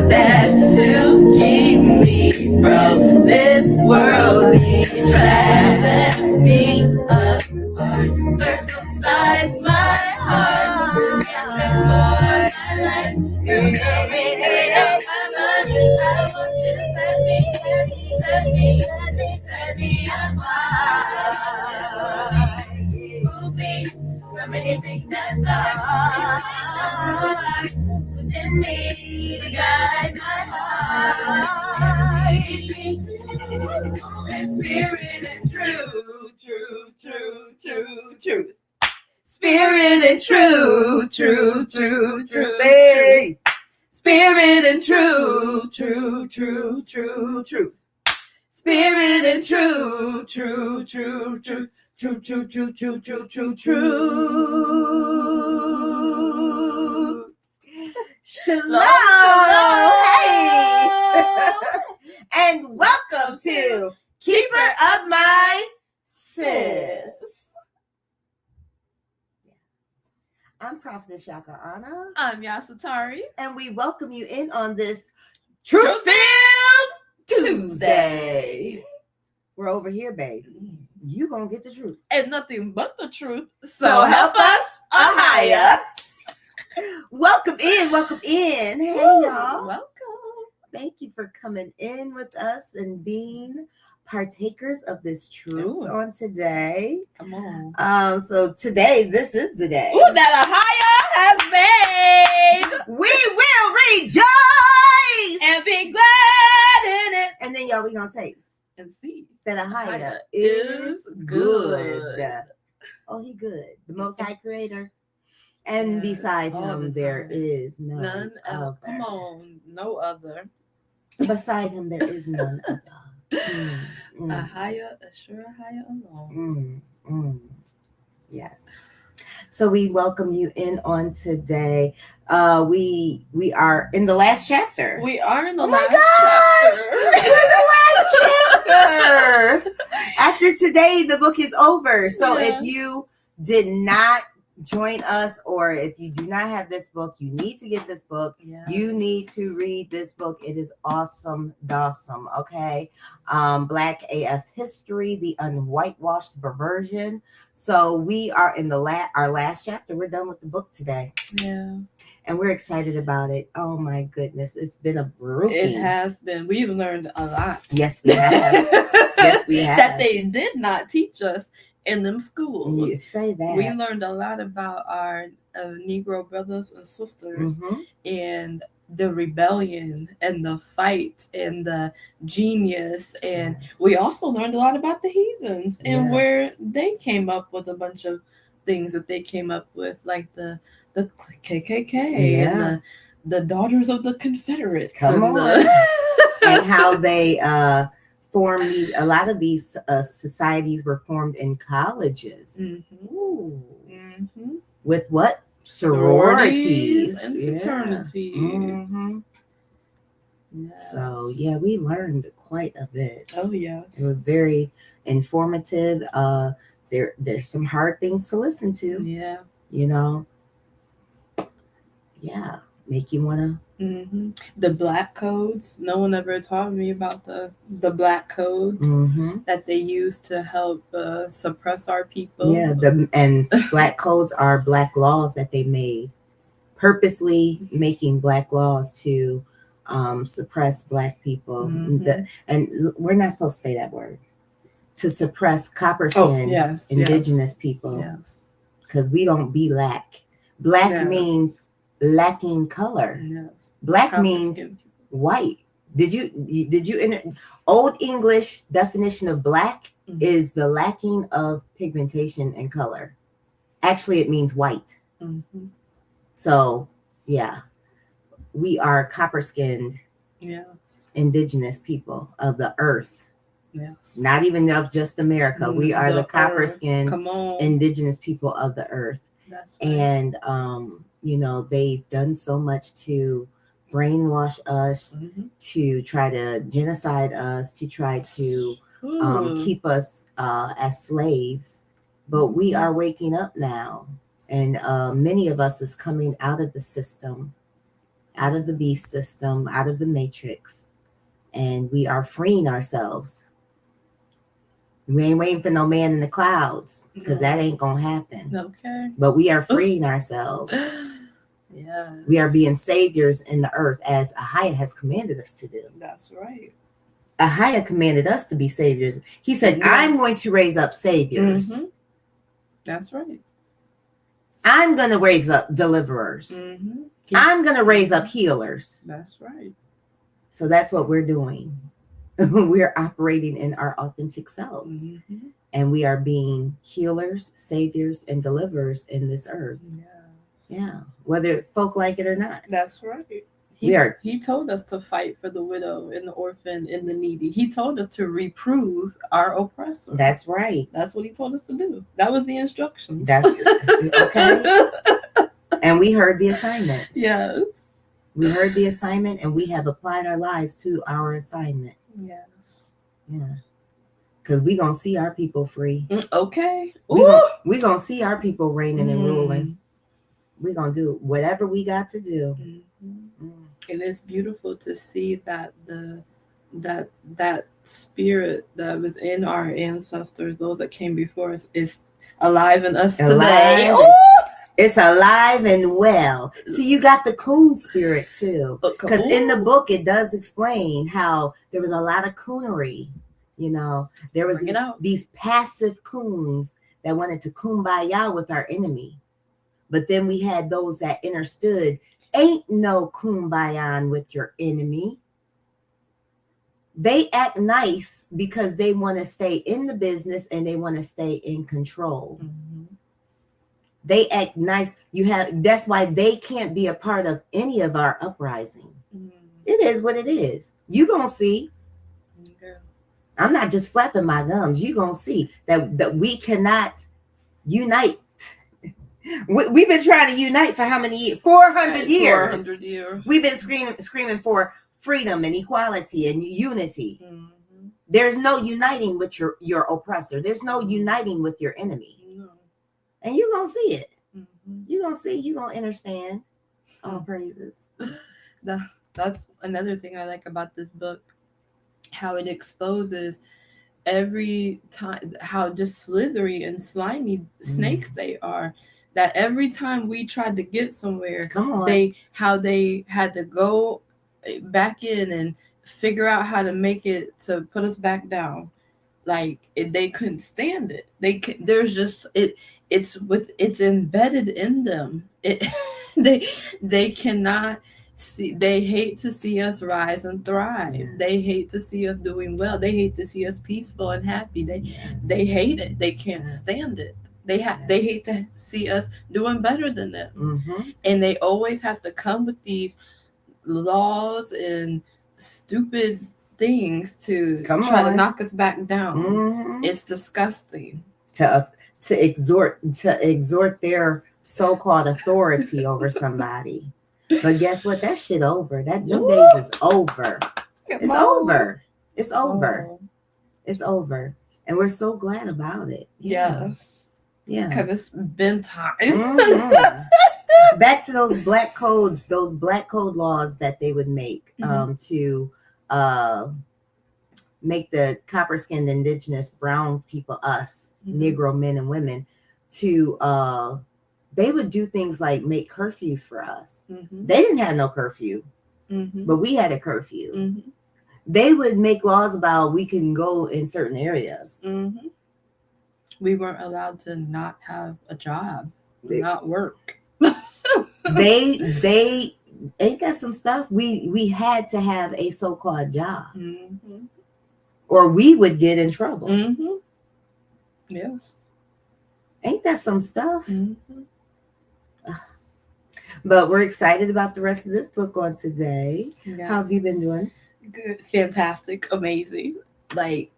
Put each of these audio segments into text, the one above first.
that to keep me from this worldly trash and be apart. Circumcise my heart and transform my life. You're coming in up my mind. I want you to set me apart. Move me from anything that's dark within me to guide my heart. And spirit and truth. Spirit and truth. Hey. Spirit and truth. Spirit and truth. Shalom. Hey. And welcome to Keeper of My Sis. I'm Prophetess Yahca'Anna. I'm Yasatari. And we welcome you in on this Truth-Filled Tuesday. We're over here, baby. You gonna get the truth. And nothing but the truth. So help us, YAHUAH. Welcome in. Hey, y'all. Welcome. Thank you for coming in with us and being partakers of this truth on today. Come on. So today, this is the day. Ooh, that YAHUAH has made. We will rejoice and be glad in it. And then, y'all, we gonna taste and see that YAHUAH is good. Oh, he good. The Most High Creator. And beside him, there is none other. Come on, no other. Beside him, there is none other. YAHUAH, assure YAHUAH alone. Yes. So we welcome you in on today. We are in the last chapter. We are in the last chapter. We're in the last chapter. After today, the book is over. So if you did not join us, or if you do not have this book, you need to get this book. You need to read this book. It is awesome. Okay. Black AF history, the Un-Whitewashed version. So we are in our last chapter. We're done with the book today. Yeah. And we're excited about it. Oh my goodness. It's been a brookie. It has been. We've learned a lot. Yes, we have. That they did not teach us in them schools. You say that. We learned a lot about our Negro brothers and sisters and the rebellion and the fight and the genius. And we also learned a lot about the heathens and where they came up with a bunch of things that they came up with, like the KKK and the Daughters of the Confederates. And how they formed. A lot of these societies were formed in colleges. With what? Sororities and fraternities. So we learned quite a bit. Oh yes, it was very informative. There's some hard things to listen to. Make you wanna. The black codes. No one ever taught me about the black codes that they use to help suppress our people. And black codes are black laws that they made, purposely making black laws to suppress black people. And we're not supposed to say that word. To suppress copper skin indigenous people. Because we don't be black. Black means lacking color. Black copper means white. Did you Old English definition of black is the lacking of pigmentation and color. Actually, it means white. So we are copper skinned indigenous people of the earth. Not even of just America. We are the copper skinned indigenous people of the earth. That's right. And they've done so much to brainwash us, to try to genocide us, to try to keep us as slaves. But we are waking up now. And many of us is coming out of the system, out of the beast system, out of the matrix, and we are freeing ourselves. We ain't waiting for no man in the clouds, because that ain't gonna happen. Okay. But we are freeing ourselves. Yeah. We are being saviors in the earth, as YAHUAH has commanded us to do. That's right. YAHUAH commanded us to be saviors. He said, I'm going to raise up saviors. Mm-hmm. That's right. I'm going to raise up deliverers. Mm-hmm. I'm going to raise up healers. That's right. So that's what we're doing. We're operating in our authentic selves. Mm-hmm. And we are being healers, saviors, and deliverers in this earth. Yeah. Whether folk like it or not. That's right. He told us to fight for the widow and the orphan and the needy. He told us to reprove our oppressor. That's right. That's what he told us to do. That was the instructions. That's okay. And we heard the assignments. Yes. We heard the assignment, and we have applied our lives to our assignment. Yes. Yeah. Because we're going to see our people free. Okay. We're going to see our people reigning and ruling. We're going to do whatever we got to do. Mm-hmm. And it's beautiful to see that that spirit that was in our ancestors, those that came before us, is alive in us today. It's alive and well. See, you got the coon spirit too. Because in the book, it does explain how there was a lot of coonery. You know, there was these passive coons that wanted to kumbaya with our enemy. But then we had those that understood, ain't no kumbaya with your enemy. They act nice because they want to stay in the business and they want to stay in control. Mm-hmm. They act nice. That's why they can't be a part of any of our uprising. Mm-hmm. It is what it is. You gonna see. Okay. I'm not just flapping my gums. You gonna see that we cannot unite. We've been trying to unite for how many years? 400 years. 400 years. We've been screaming for freedom and equality and unity. Mm-hmm. There's no uniting with your oppressor. There's no uniting with your enemy. No. And you're going to see it. Mm-hmm. You're going to see, you're going to understand. All praises. That's another thing I like about this book, how it exposes every time how just slithery and slimy snakes they are. That every time we tried to get somewhere, they had to go back in and figure out how to make it to put us back down. Like they couldn't stand it. It's embedded in them. They cannot see. They hate to see us rise and thrive. Yes. They hate to see us doing well. They hate to see us peaceful and happy. They hate it. They can't stand it. They hate to see us doing better than them. Mm-hmm. And they always have to come with these laws and stupid things to try to knock us back down. Mm-hmm. It's disgusting. To exhort their so-called authority over somebody. But guess what? That shit over. Them days is over. It's over. It's over. Oh. It's over. And we're so glad about it. Yes. Yeah. Because it's been time. Mm-hmm. Back to those black code laws that they would make to make the copper-skinned indigenous brown people, us, Negro men and women, to they would do things like make curfews for us. Mm-hmm. They didn't have no curfew, but we had a curfew. Mm-hmm. They would make laws about we can go in certain areas. Mm-hmm. We weren't allowed to not have a job, not work. they ain't that some stuff? We had to have a so-called job, or we would get in trouble. Mm-hmm. Yes, ain't that some stuff? Mm-hmm. But we're excited about the rest of this book on today. Yeah. How have you been doing? Good, fantastic, amazing. Like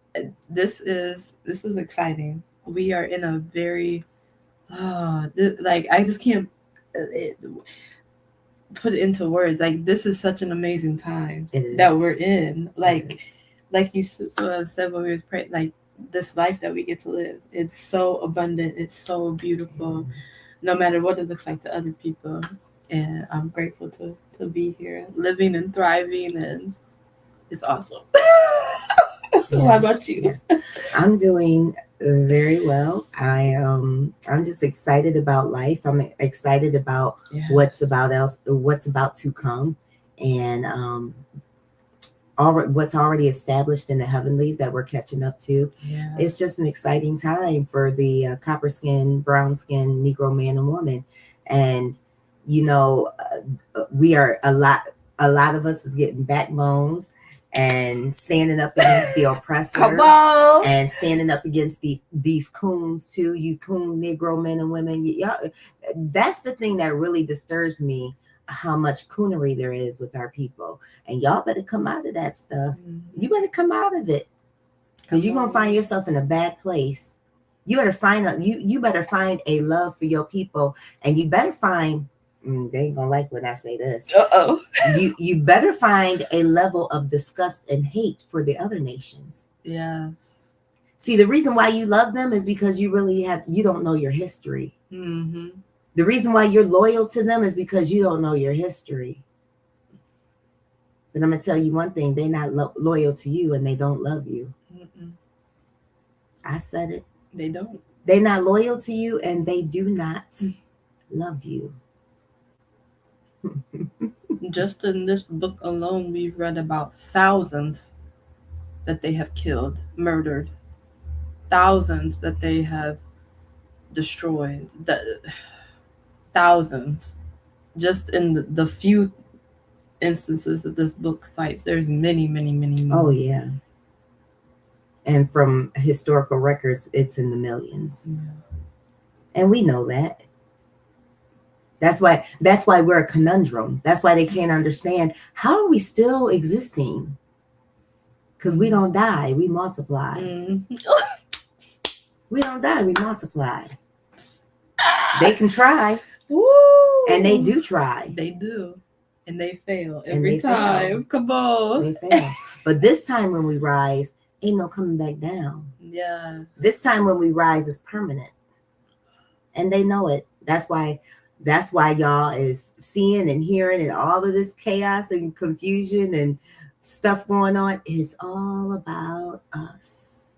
this is exciting. We are in a very, I just can't put it into words. Like, this is such an amazing time that we're in. Like you said when we was praying, like this life that we get to live. It's so abundant. It's so beautiful. no matter what it looks like to other people. And I'm grateful to be here, living and thriving, and it's awesome. How about you? Yes. I'm doing very well. I'm just excited about life. I'm excited about what's about to come, and what's already established in the heavenlies that we're catching up to. Yeah. It's just an exciting time for the copper skin, brown skin Negro man and woman, and we are a lot of us is getting backbones and standing up against the oppressor. Come on. And standing up against these coons too, you coon Negro men and women. That's the thing that really disturbs me, how much coonery there is with our people. And y'all better come out of that stuff. Mm-hmm. You better come out of it, because you're gonna find yourself in a bad place. You better find you better find a love for your people, and you better find they ain't gonna like when I say this. You better find a level of disgust and hate for the other nations. Yes. See, the reason why you love them is because you don't know your history. Mm-hmm. The reason why you're loyal to them is because you don't know your history. But I'm gonna tell you one thing: they're not loyal to you, and they don't love you. Mm-mm. I said it. They don't. They're not loyal to you, and they do not love you. Just in this book alone, we've read about thousands that they have killed, murdered, thousands that they have destroyed, thousands. Just in the few instances that this book cites, there's many, many, many more. Oh yeah. And from historical records, it's in the millions. Yeah. And we know that. That's why we're a conundrum. That's why they can't understand, how are we still existing? Because we don't die, we multiply. Mm-hmm. We don't die, we multiply. They can try. Woo! And they do try. They do. And they fail every time. Fail. Come on. They fail. But this time when we rise, ain't no coming back down. Yeah. This time when we rise is permanent. And they know it. That's why y'all is seeing and hearing and all of this chaos and confusion and stuff going on. It's all about us.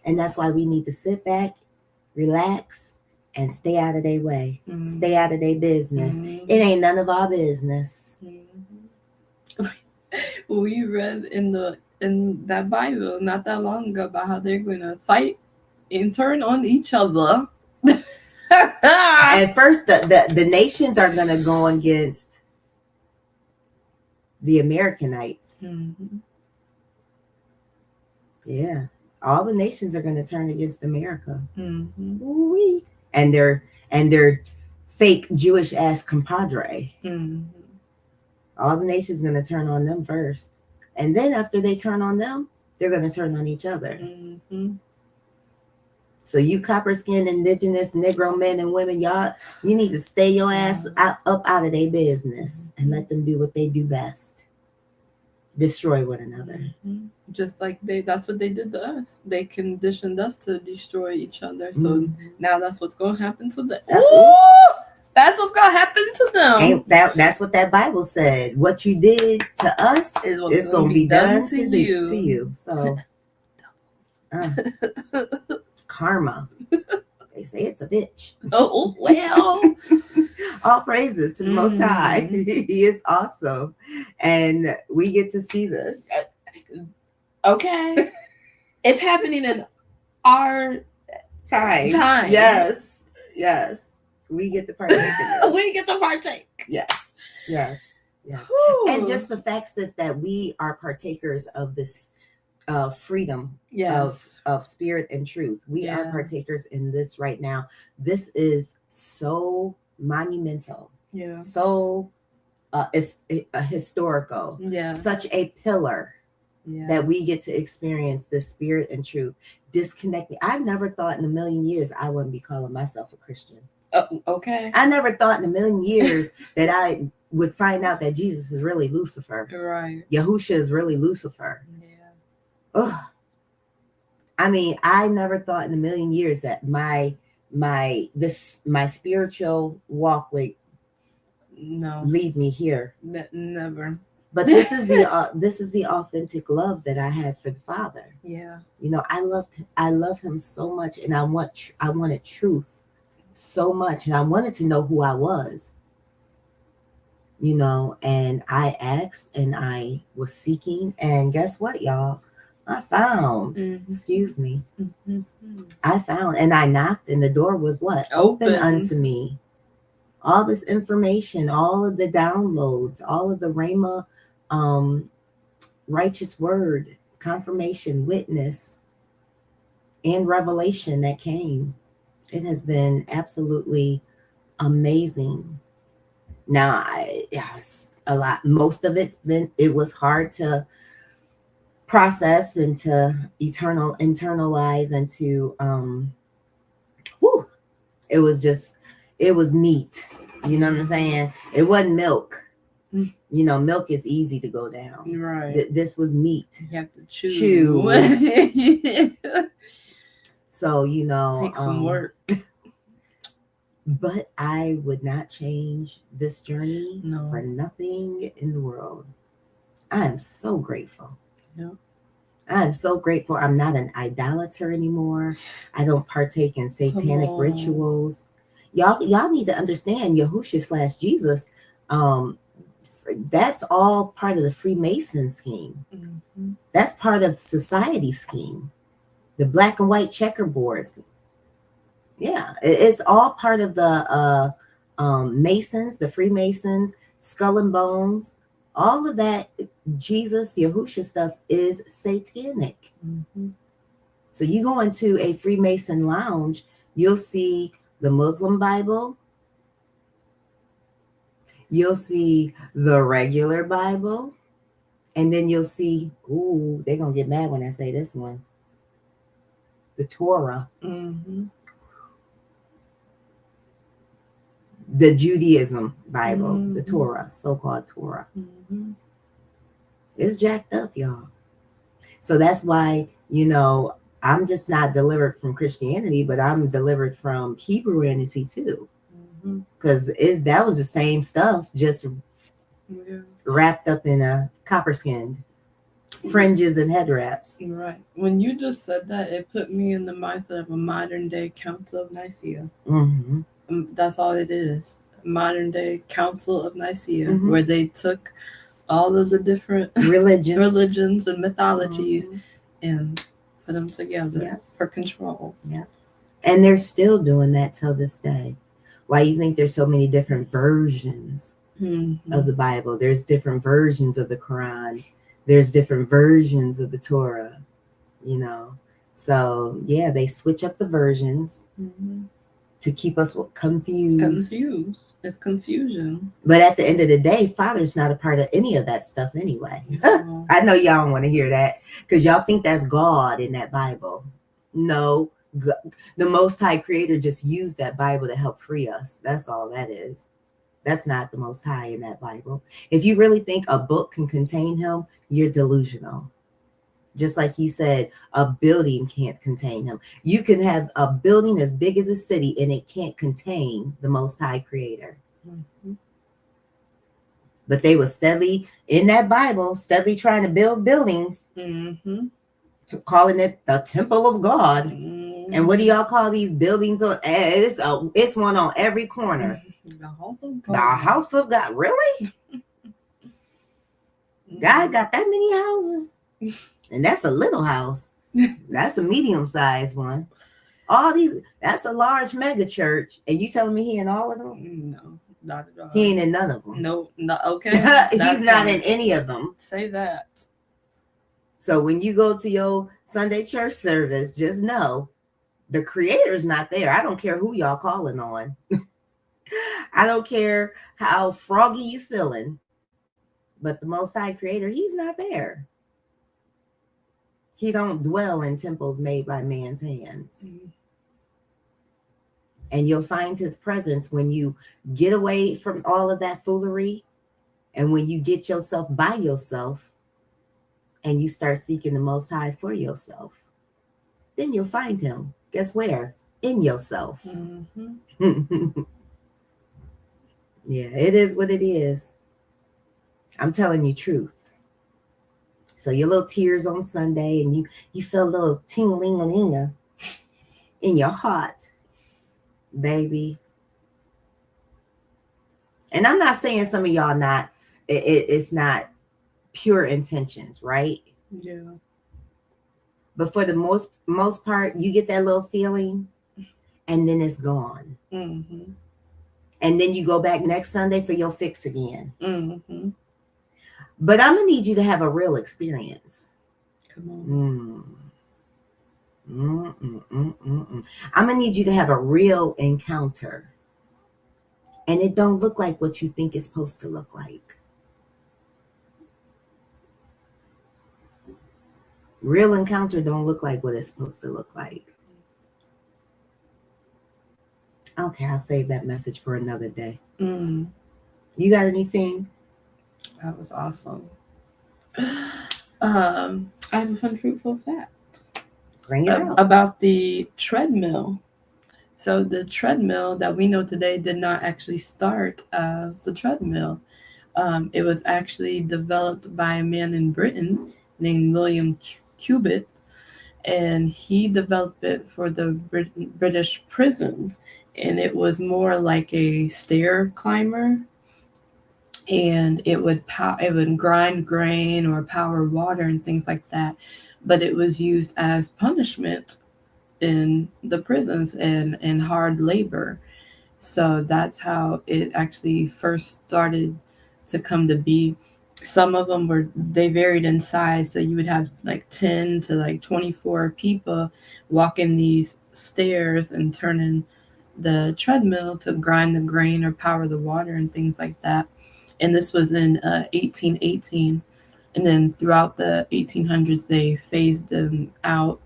And that's why we need to sit back, relax, and stay out of their way. Mm-hmm. Stay out of their business. Mm-hmm. It ain't none of our business. Mm-hmm. We read in that Bible not that long ago about how they're going to fight and turn on each other. At first, the nations are going to go against the Americanites. Mm-hmm. Yeah. All the nations are going to turn against America. Mm-hmm. And their fake Jewish ass compadre. Mm-hmm. All the nations are going to turn on them first. And then after they turn on them, they're going to turn on each other. Mm-hmm. So you copper-skinned indigenous Negro men and women, y'all, you need to stay your ass up out of their business and let them do what they do best. Destroy one another. Mm-hmm. Just like that's what they did to us. They conditioned us to destroy each other. So now that's what's going to happen to them. That's what's going to happen to them. That's what that Bible said. What you did to us is going to be done to you. So, karma. They say it's a bitch. Oh, well. All praises to the Most High. He is awesome. And we get to see this. Okay. It's happening in our time. Yes. We get to partake in this. We get to partake. Yes. And just the fact is that we are partakers of this freedom of spirit and truth. We are partakers in this right now. This is so monumental. Yeah. So it's historical. Yeah. Such a pillar that we get to experience this spirit and truth. Disconnecting. I've never thought in a million years I wouldn't be calling myself a Christian. Okay. I never thought in a million years that I would find out that Jesus is really Lucifer. Right. Yahusha is really Lucifer. Yeah. Ugh. I mean, I never thought in a million years that my my spiritual walk would lead me here. Never. But this is the authentic love that I had for the Father. Yeah. You know, I love him so much, and I wanted truth so much, and I wanted to know who I was. You know, and I asked and I was seeking, and guess what, y'all? I found. Excuse me. I found, and I knocked, and the door was what? Open unto me. All this information, all of the downloads, all of the Rhema, righteous word, confirmation, witness, and revelation that came. It has been absolutely amazing. Now, a lot. Most of it was hard to process and to internalize and to it was meat. You know what I'm saying? It wasn't milk. You know, milk is easy to go down. Right. This was meat. You have to chew. So, you know, take some work. But I would not change this journey for nothing in the world. I am so grateful. Yeah. I am so grateful. I'm not an idolater anymore. I don't partake in satanic rituals. Y'all need to understand Yahushua/Jesus. That's all part of the Freemason scheme. That's part of society scheme. The black and white checkerboards. Yeah, it's all part of the Masons, the Freemasons, Skull and Bones. All of that Jesus, Yahushua stuff is satanic. So you go into a Freemason lounge, you'll see the Muslim Bible. You'll see the regular Bible. And then you'll see, ooh, they're going to get mad when I say this one. The Torah. The Judaism Bible, the Torah, so-called Torah. It's jacked up, y'all. So that's why, you know, I'm just not delivered from Christianity, but I'm delivered from Hebrewanity too. Because that was the same stuff, just wrapped up in a copper skin, fringes and head wraps. Right. When you just said that, it put me in the mindset of a modern day Council of Nicaea. That's all it is. Modern day Council of Nicaea, where they took all of the different religions and mythologies and put them together for control. Yeah. And they're still doing that till this day. Why you think there's so many different versions of the Bible? There's different versions of the Quran. There's different versions of the Torah, you know. So, yeah, they switch up the versions to keep us confused. It's confusion. But at the end of the day, Father's not a part of any of that stuff anyway. I know y'all don't want to hear that because y'all think that's God in that Bible. No, the Most High Creator just used that Bible to help free us. That's all that is. That's not the Most High in that Bible. If you really think a book can contain him, you're delusional. Just like he said, a building can't contain him. You can have a building as big as a city and it can't contain the Most High Creator. But they were steadily, in that Bible, steadily trying to build buildings, calling it the temple of God. And what do y'all call these buildings? It's one on every corner. The house of God. The house of God. Really? God got that many houses? And that's a little house. That's a medium-sized one. All these, that's a large mega church. And you telling me he in all of them? No, not at all. He ain't in none of them. No, not okay. He's not in any of them. Say that. So when you go to your Sunday church service, just know the Creator's not there. I don't care who y'all calling on. I don't care how froggy you feeling. But the Most High Creator, he's not there. He don't dwell in temples made by man's hands. And you'll find his presence when you get away from all of that foolery and when you get yourself by yourself and you start seeking the Most High for yourself. Then you'll find him. Guess where? in yourself. Mm-hmm. Yeah, it is what it is. I'm telling you truth. So your little tears on Sunday, and you feel a little tingling in your heart, baby. And I'm not saying some of y'all not. It's not pure intentions, right? Yeah. But for the most part, you get that little feeling, and then it's gone. Mm-hmm. And then you go back next Sunday for your fix again. Mm-hmm. But I'm gonna need you to have a real experience. Come on. I'm gonna need you to have a real encounter, and it don't look like what you think it's supposed to look like. Real encounter don't look like what it's supposed to look like. Okay, I'll save that message for another day. You got anything? That was awesome. I have a fun, fruitful fact. Bring it out. About the treadmill. So the treadmill that we know today did not actually start as the treadmill. It was actually developed by a man in Britain named William Cubitt, and he developed it for the British prisons, and it was more like a stair climber, and it would grind grain or power water and things like that, but it was used as punishment in the prisons and hard labor. So that's how it actually first started to come to be. Some of them they varied in size, so you would have like 10 to like 24 people walking these stairs and turning the treadmill to grind the grain or power the water and things like that. And this was in 1818, and then throughout the 1800s they phased them out,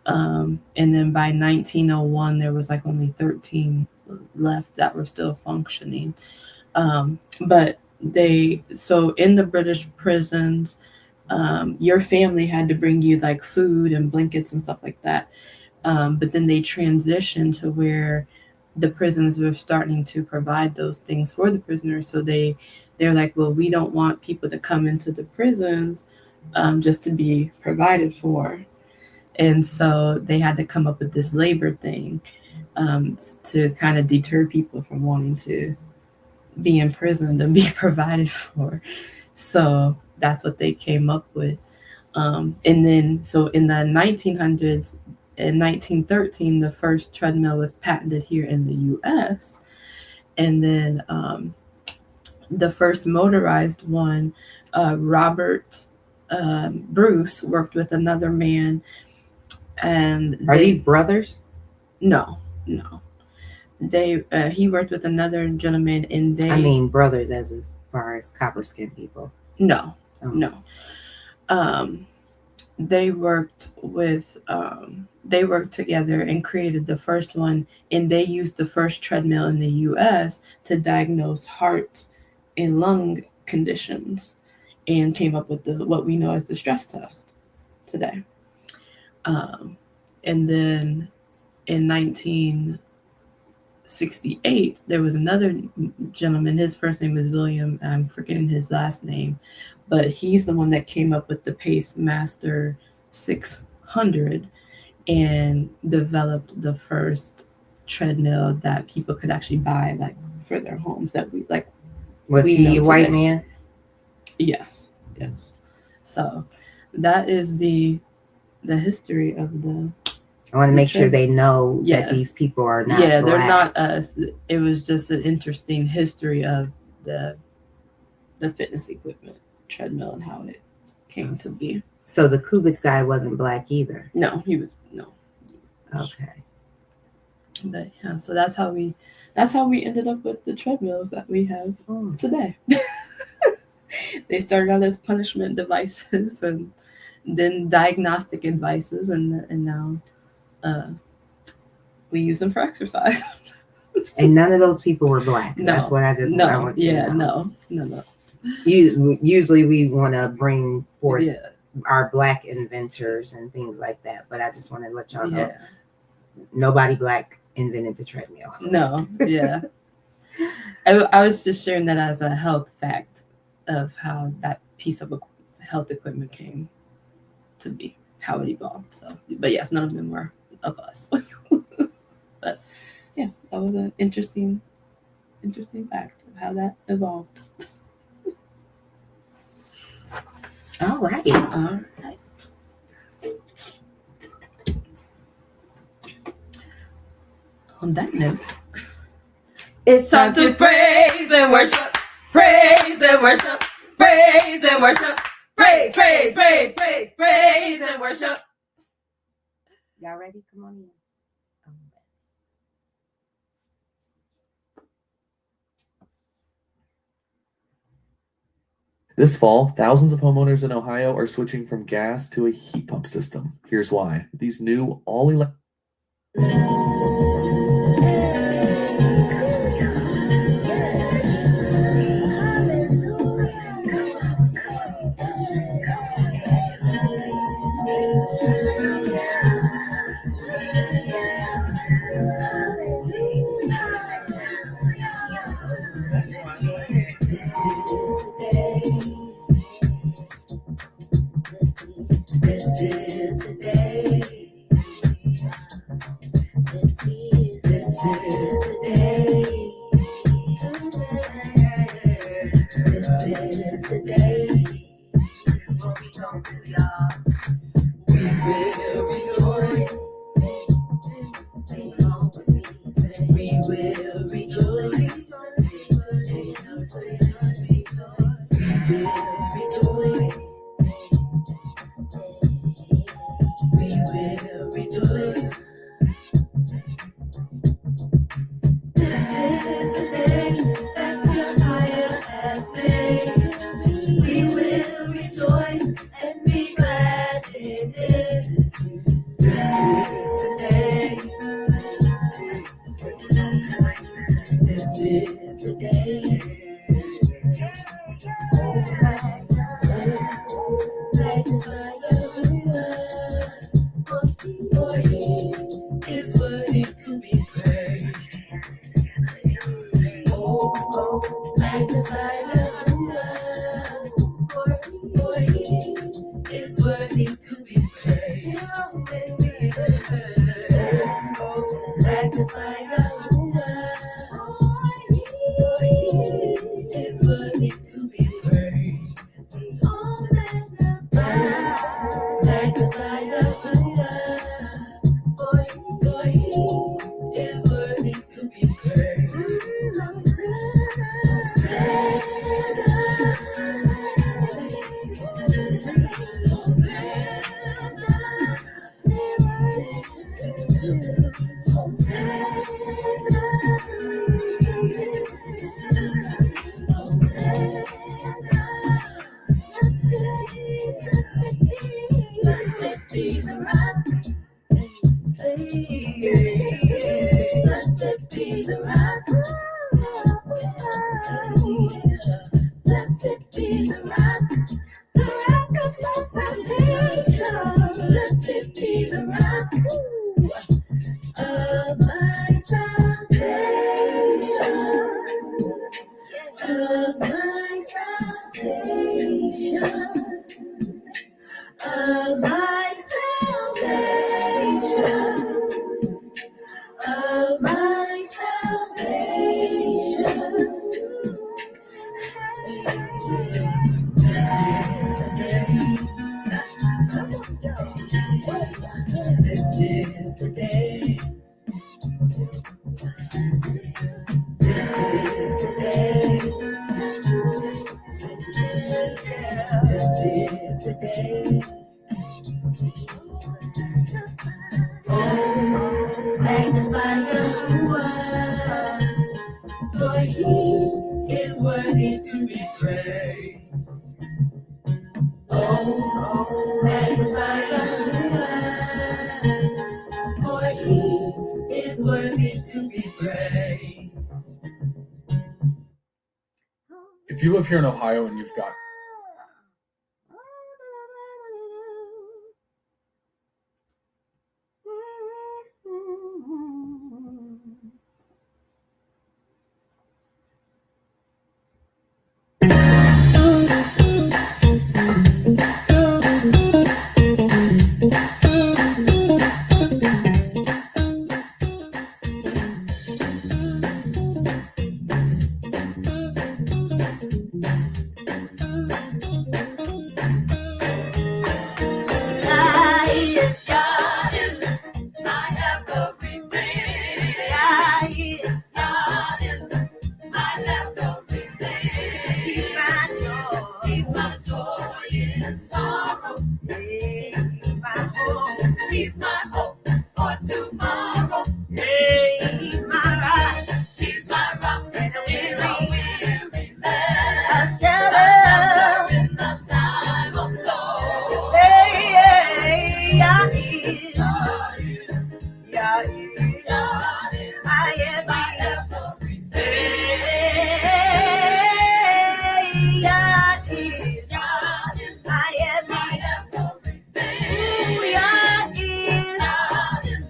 and then by 1901 there was like only 13 left that were still functioning. But so in the British prisons, your family had to bring you like food and blankets and stuff like that. But then they transitioned to where the prisons were starting to provide those things for the prisoners. So they're like, well, we don't want people to come into the prisons just to be provided for. And so they had to come up with this labor thing to kind of deter people from wanting to be imprisoned and be provided for. So that's what they came up with. And then, so in the 1900s, in 1913, the first treadmill was patented here in the U.S. And then the first motorized one, Robert Bruce worked with another man. And are these brothers? No. He worked with another gentleman, and I mean brothers as far as copper skin people. No. They worked together and created the first one, and they used the first treadmill in the U.S. to diagnose heart and lung conditions, and came up with what we know as the stress test today. And then in 1968, there was another gentleman. His first name was William. I'm forgetting his last name, but he's the one that came up with the Pacemaster 600 and developed the first treadmill that people could actually buy, like for their homes. That we like. Was he a white man? Yes. So that is the history of the. I want to make sure they know that these people are not black. They're not us. It was just an interesting history of the fitness equipment treadmill and how it came to be. So the Kubitz guy wasn't black either? No, he was no. Okay. But yeah, so that's how we ended up with the treadmills that we have today. They started out as punishment devices and then diagnostic devices, and now we use them for exercise. And none of those people were black. No, that's what I just want you to know. No. Usually we want to bring forth our black inventors and things like that, but I just want to let y'all know nobody black invented the treadmill. No, yeah. I was just sharing that as a health fact of how that piece of health equipment came to be, how it evolved. So, but yes, none of them were of us. But yeah, that was an interesting fact of how that evolved. All right. All right. On that note, It's time to praise and worship. Praise and worship. Praise and worship. Praise, praise, praise, praise, praise and worship. Y'all ready? Come on in. This fall, thousands of homeowners in Ohio are switching from gas to a heat pump system. Here's why. These new all-electric Magnify Yahuwah, for He is worthy to be praised. Oh, magnify Yahuwah, for He is worthy to be praised. If you live here in Ohio and you've got He's my hope for tomorrow. Hey, he's my rock. He's my rock in a weary land. A shelter in the time of storm. Hey, God is. God is. I am my everything. Hey, God is. I am my everything. Ooh, God is.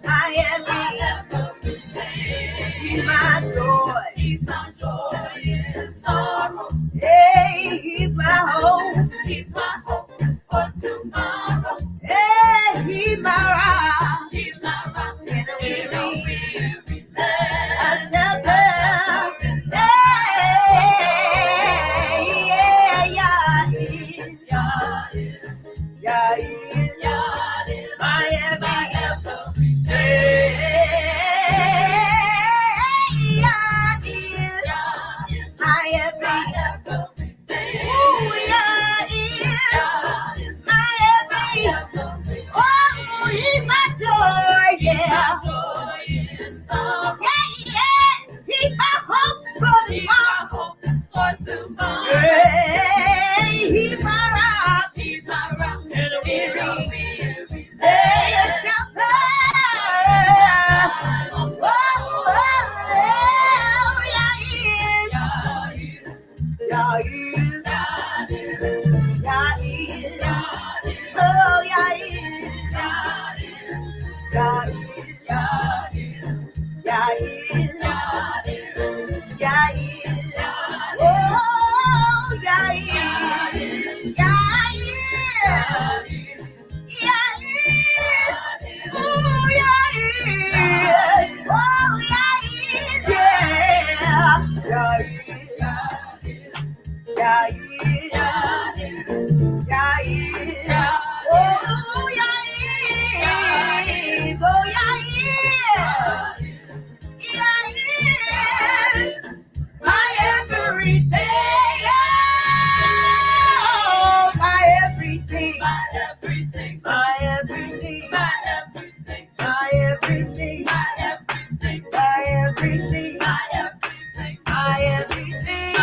I am my everything. He's my joy. He's my joy in sorrow. Hey, he's my hope. He's my hope for tomorrow. Hey, he's my rock. He's my rock in a weary land. Another. Hey, God is. God is. I am my everything. Hey, God is. I am my everything. Ooh, God is. I am my. Oh, he's my joy, yeah. Yeah. He's my hope for tomorrow. Hey, he's my rock. He's my rock. In a weary land. Hey, a shelter. God is. God is. God is. Oh, God is. God is. God is. God is. God is. God is. God is. Oh, God is. God is. God is. Oh, God is. Oh, God is. Yeah. God is. God is. God is. God is. God is. Oh, God is. Oh, God is. God is. My everything. Oh, my everything. My everything. My everything. My everything. My everything. My everything. My everything. My everything. My everything.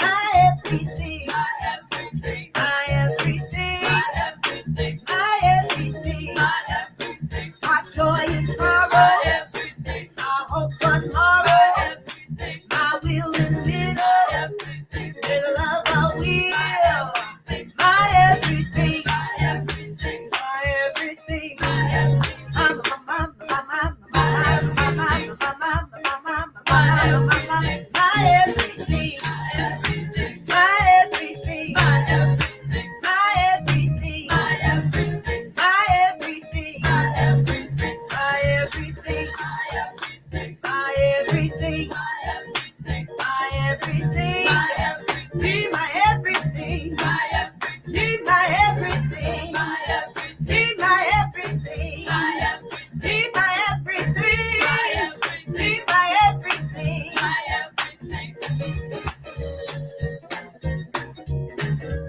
My everything. My everything. My everything. My everything. My everything. My everything. My everything. My joy is tomorrow. Everything. My hope for tomorrow. Everything. My will is little. Everything. With love I will. My everything. My everything. My everything. My everything.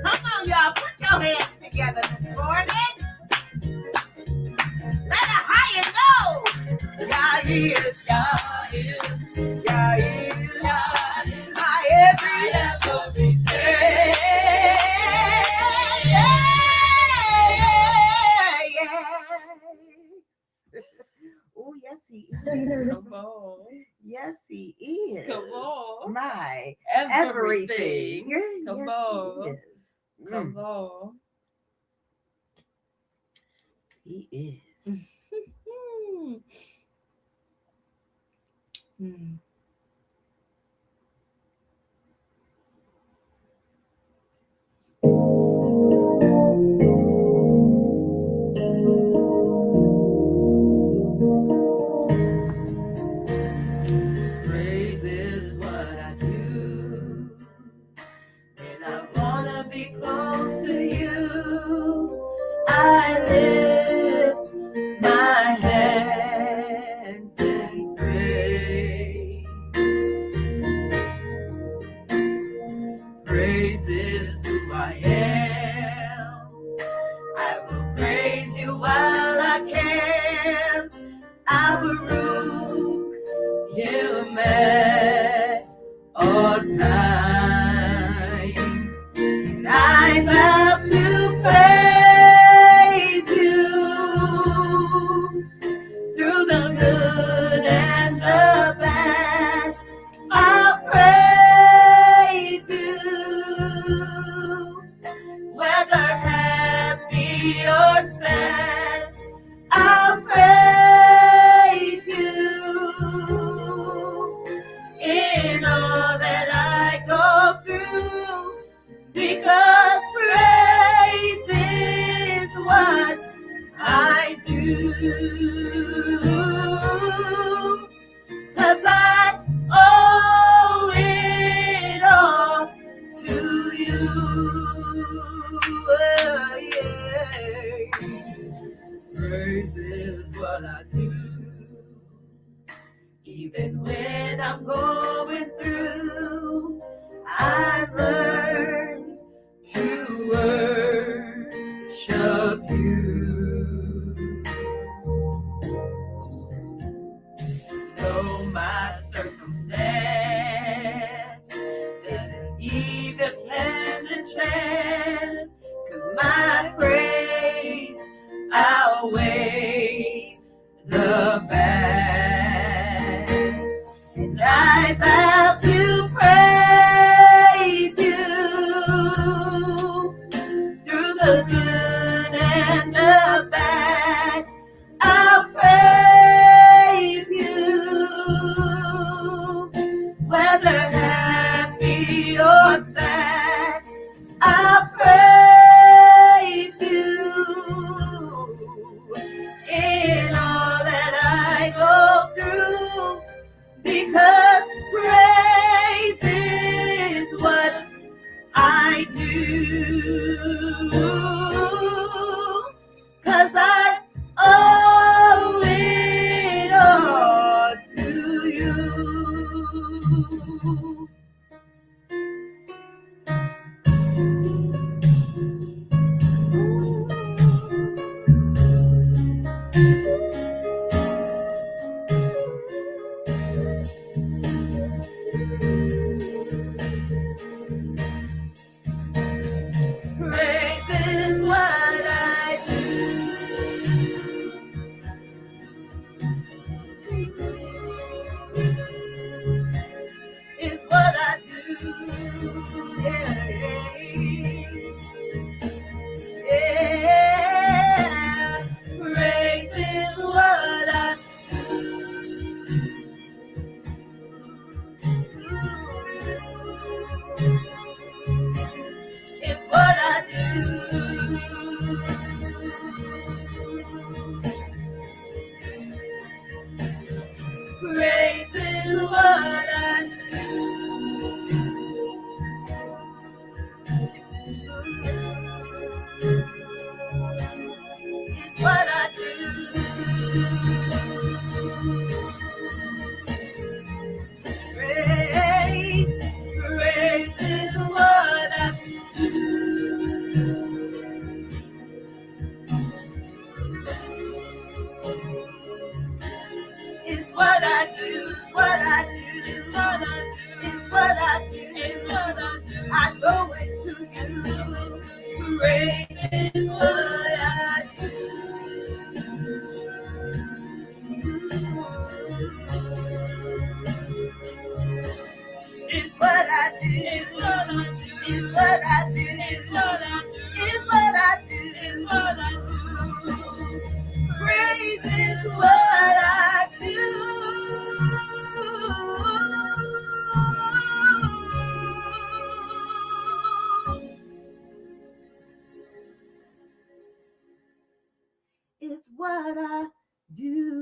Come on, y'all, put your hands together this morning. Let it higher go. God is. God is. God is. God is. My everything. Oh, yes, he is. Come on. Yes, he is. Come on. My Everything. everything. Come Yes, on. he is. Come on. He is. Hmm. Praise is what I do leave the plan and chance, 'cause my praise outweighs the bad. And I vow to praise you through the good and the bad. I'll praise you, whether happy or sad. I'll praise you in all that I go through, because praise is what I do. 'Cause I owe it all to you. Praise is what I do. Is what I do. Yeah, yeah. Praise is what I do. It's what I do. Praise is what I do. It's what I do. Praise is what I do. It's what I do, it's what I do, it's what I do, it's what I do, it's what I do. I know it to you. Praise is what I do. It's what I do, it's what I do, it's what I do, it's what I do, it's what I do, it's what I do. Praise is what I do. It's what I do.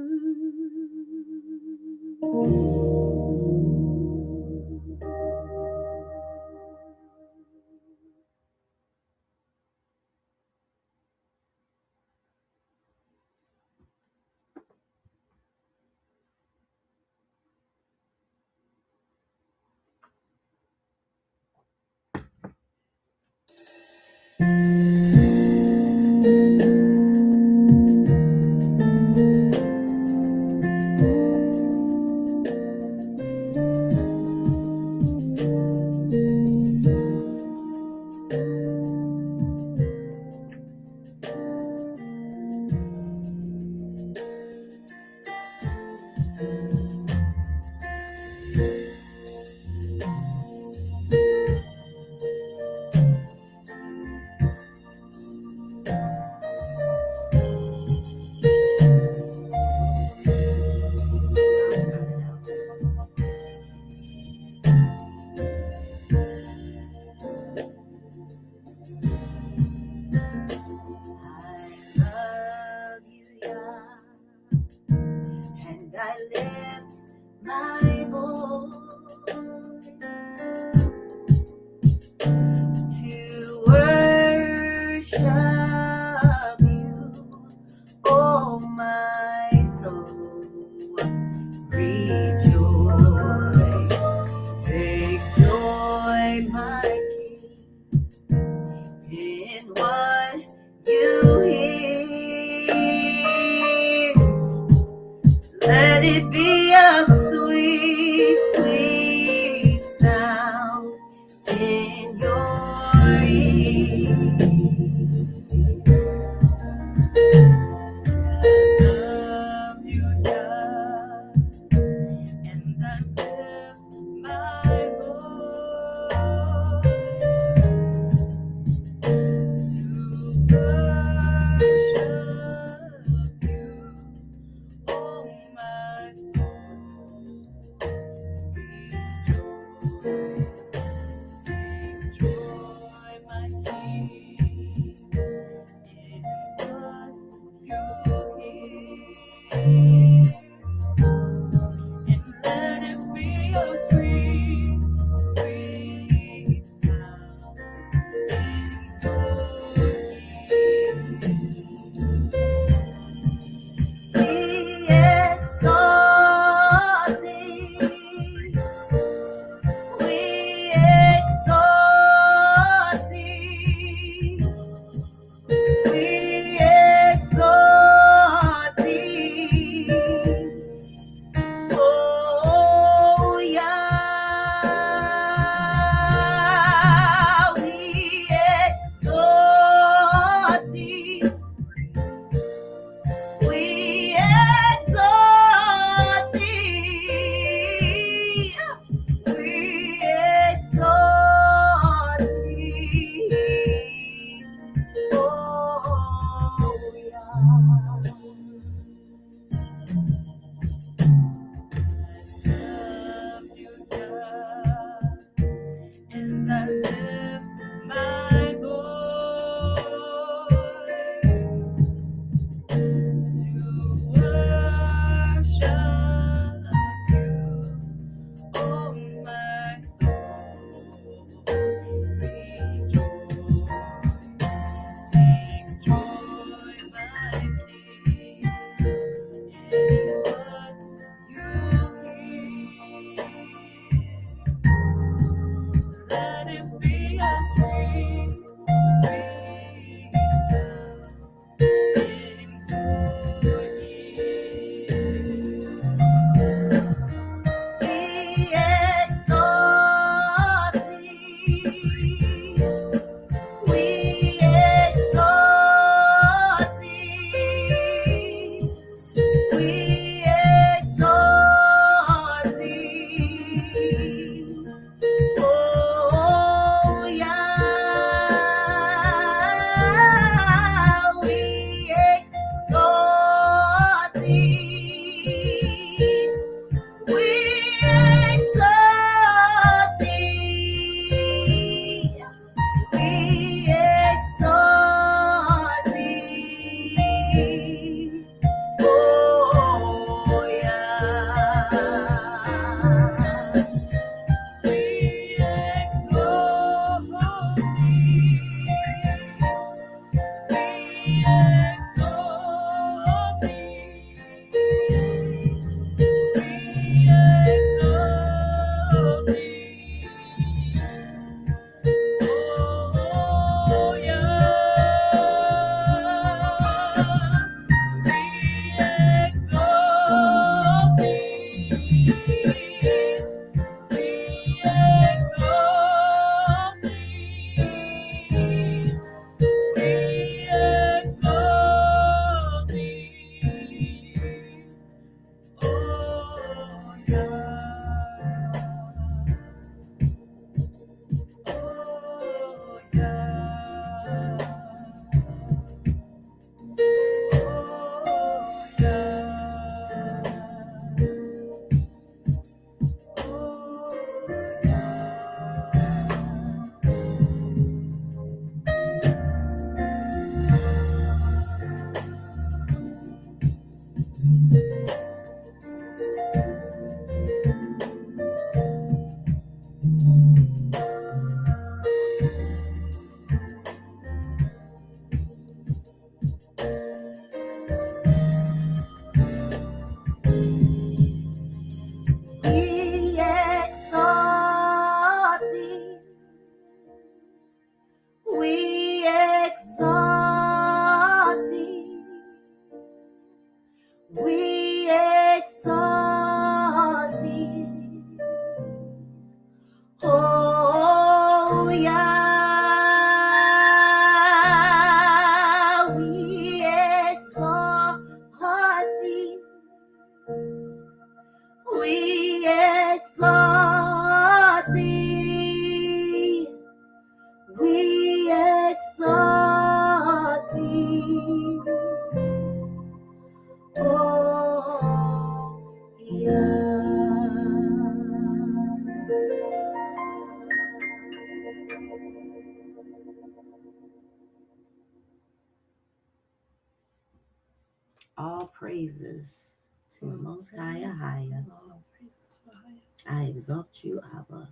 All praises to the Most High YAHUAH. All praises to YAHUAH. I exalt you, Abba.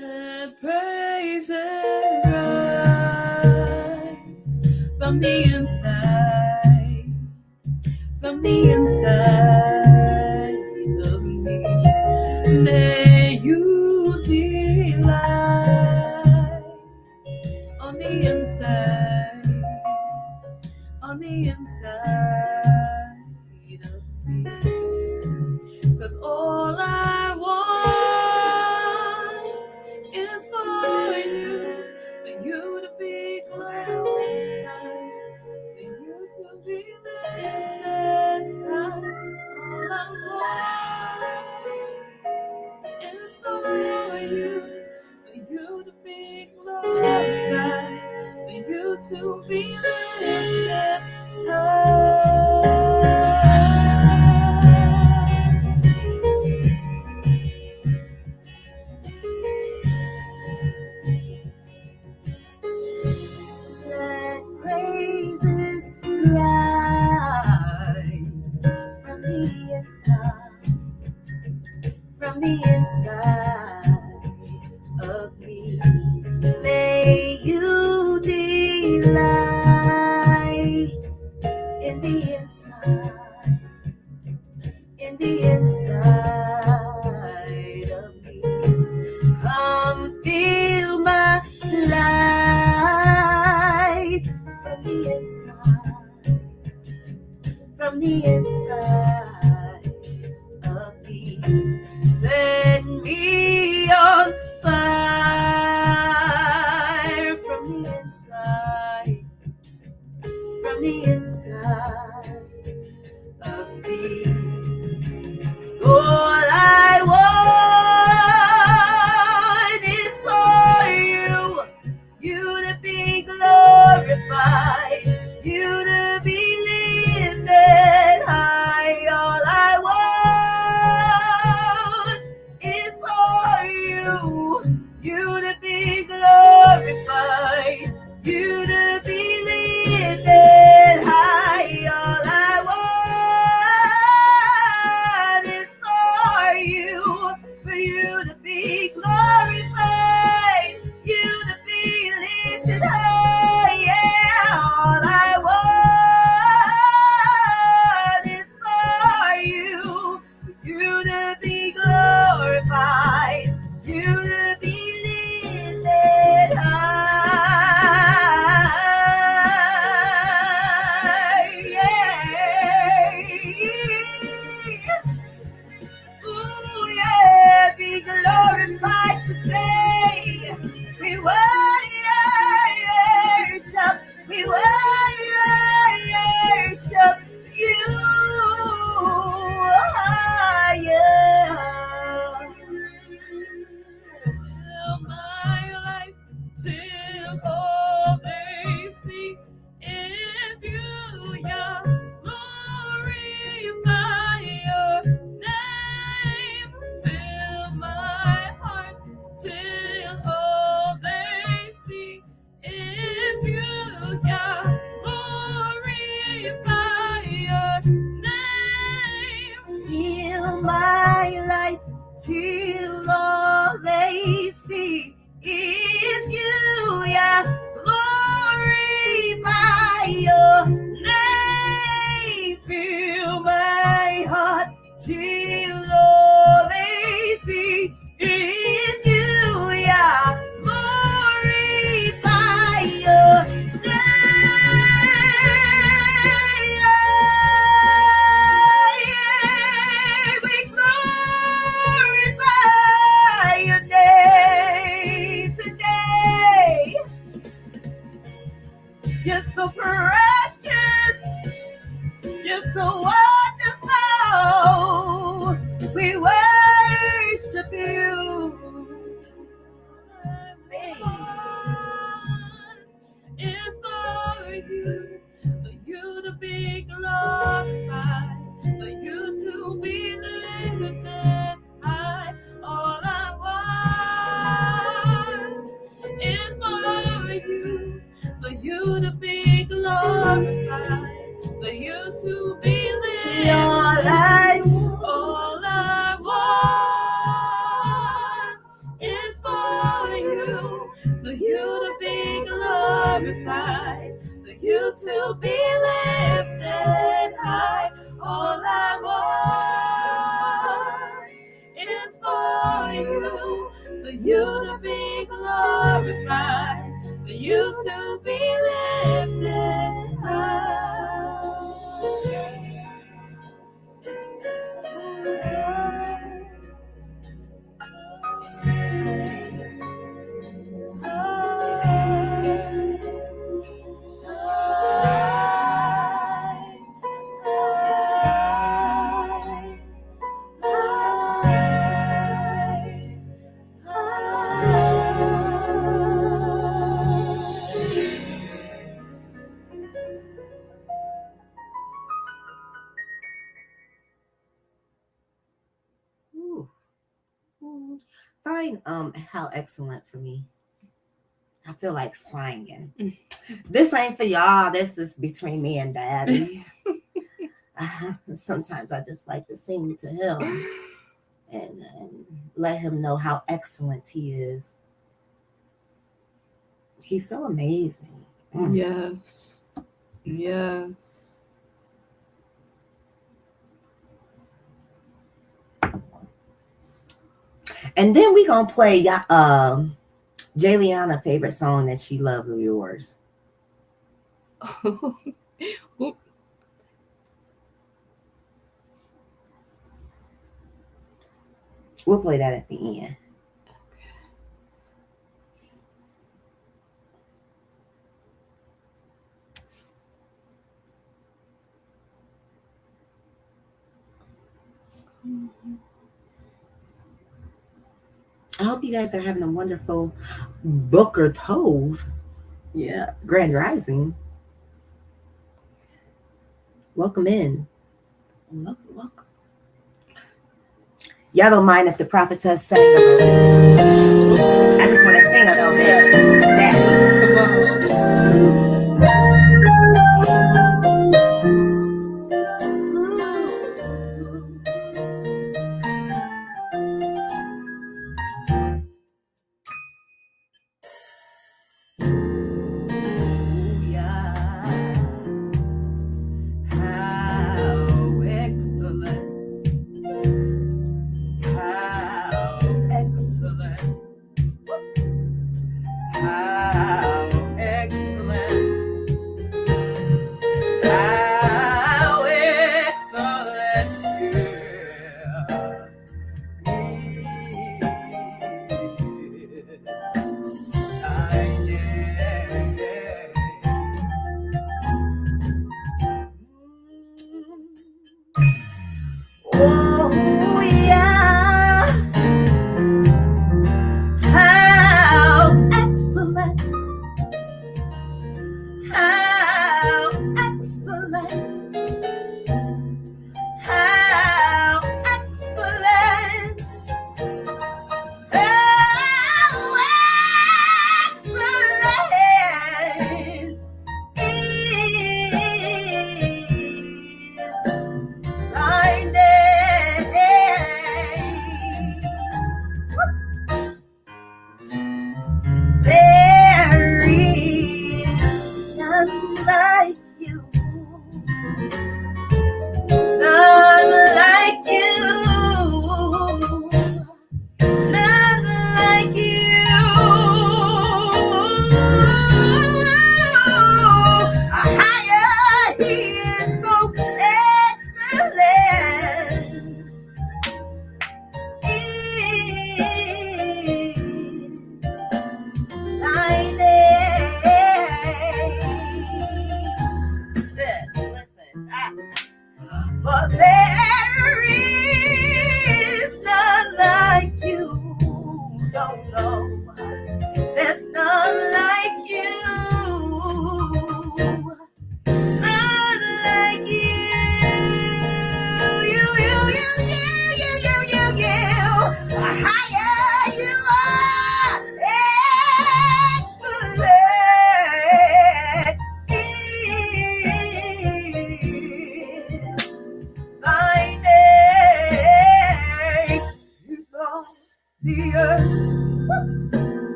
Let praises rise from the inside, from the inside of me. May you delight on the inside, on the inside of me. 'Cause all I want is for you to be glorified, for you to be lifted high. All I want is for you to be glorified, for you to be lifted high. Let praises rise from the inside, from the inside of me. May you delight in the inside, in the inside of me. Come feel my life from the inside, from the inside of me. Set me on fire from the inside, from the inside of me. So all I want is for you to be glorified, you to be lifted high. All I want is for you to be glorified, you to be lifted high. All I want is for you to be glorified, you to be lifted high. Yeah, all I want is for you to be glorified, you to be lifted high. Yeah. Ooh, yeah, be glorified today. We worship, we worship you. Fill my life till all they see is you, Yah. Glorify your name. Fill my heart till all they see is you, Yah. Glorify your name. Fill my life till all they see is you, Yah. Glorify your name. Fill my heart till all they see is you, Yah. Glorify your name. We glorify your name today. You're so precious. You're so wonderful. you to be glorified, for you to be lifted high. Ooh. Fine. How excellent for me. I feel like singing. This ain't for y'all. This is between me and Daddy. Sometimes I just like to sing to him and let him know how excellent he is. He's so amazing. Yes. Yes. And then we gonna play Jayliana's favorite song that she loves of yours. We'll play that at the end. I hope you guys are having a wonderful Booker Tove. Yeah. Grand Rising. Welcome in. Welcome. Y'all don't mind if the prophetess sang a little bit. I just want to sing a little bit.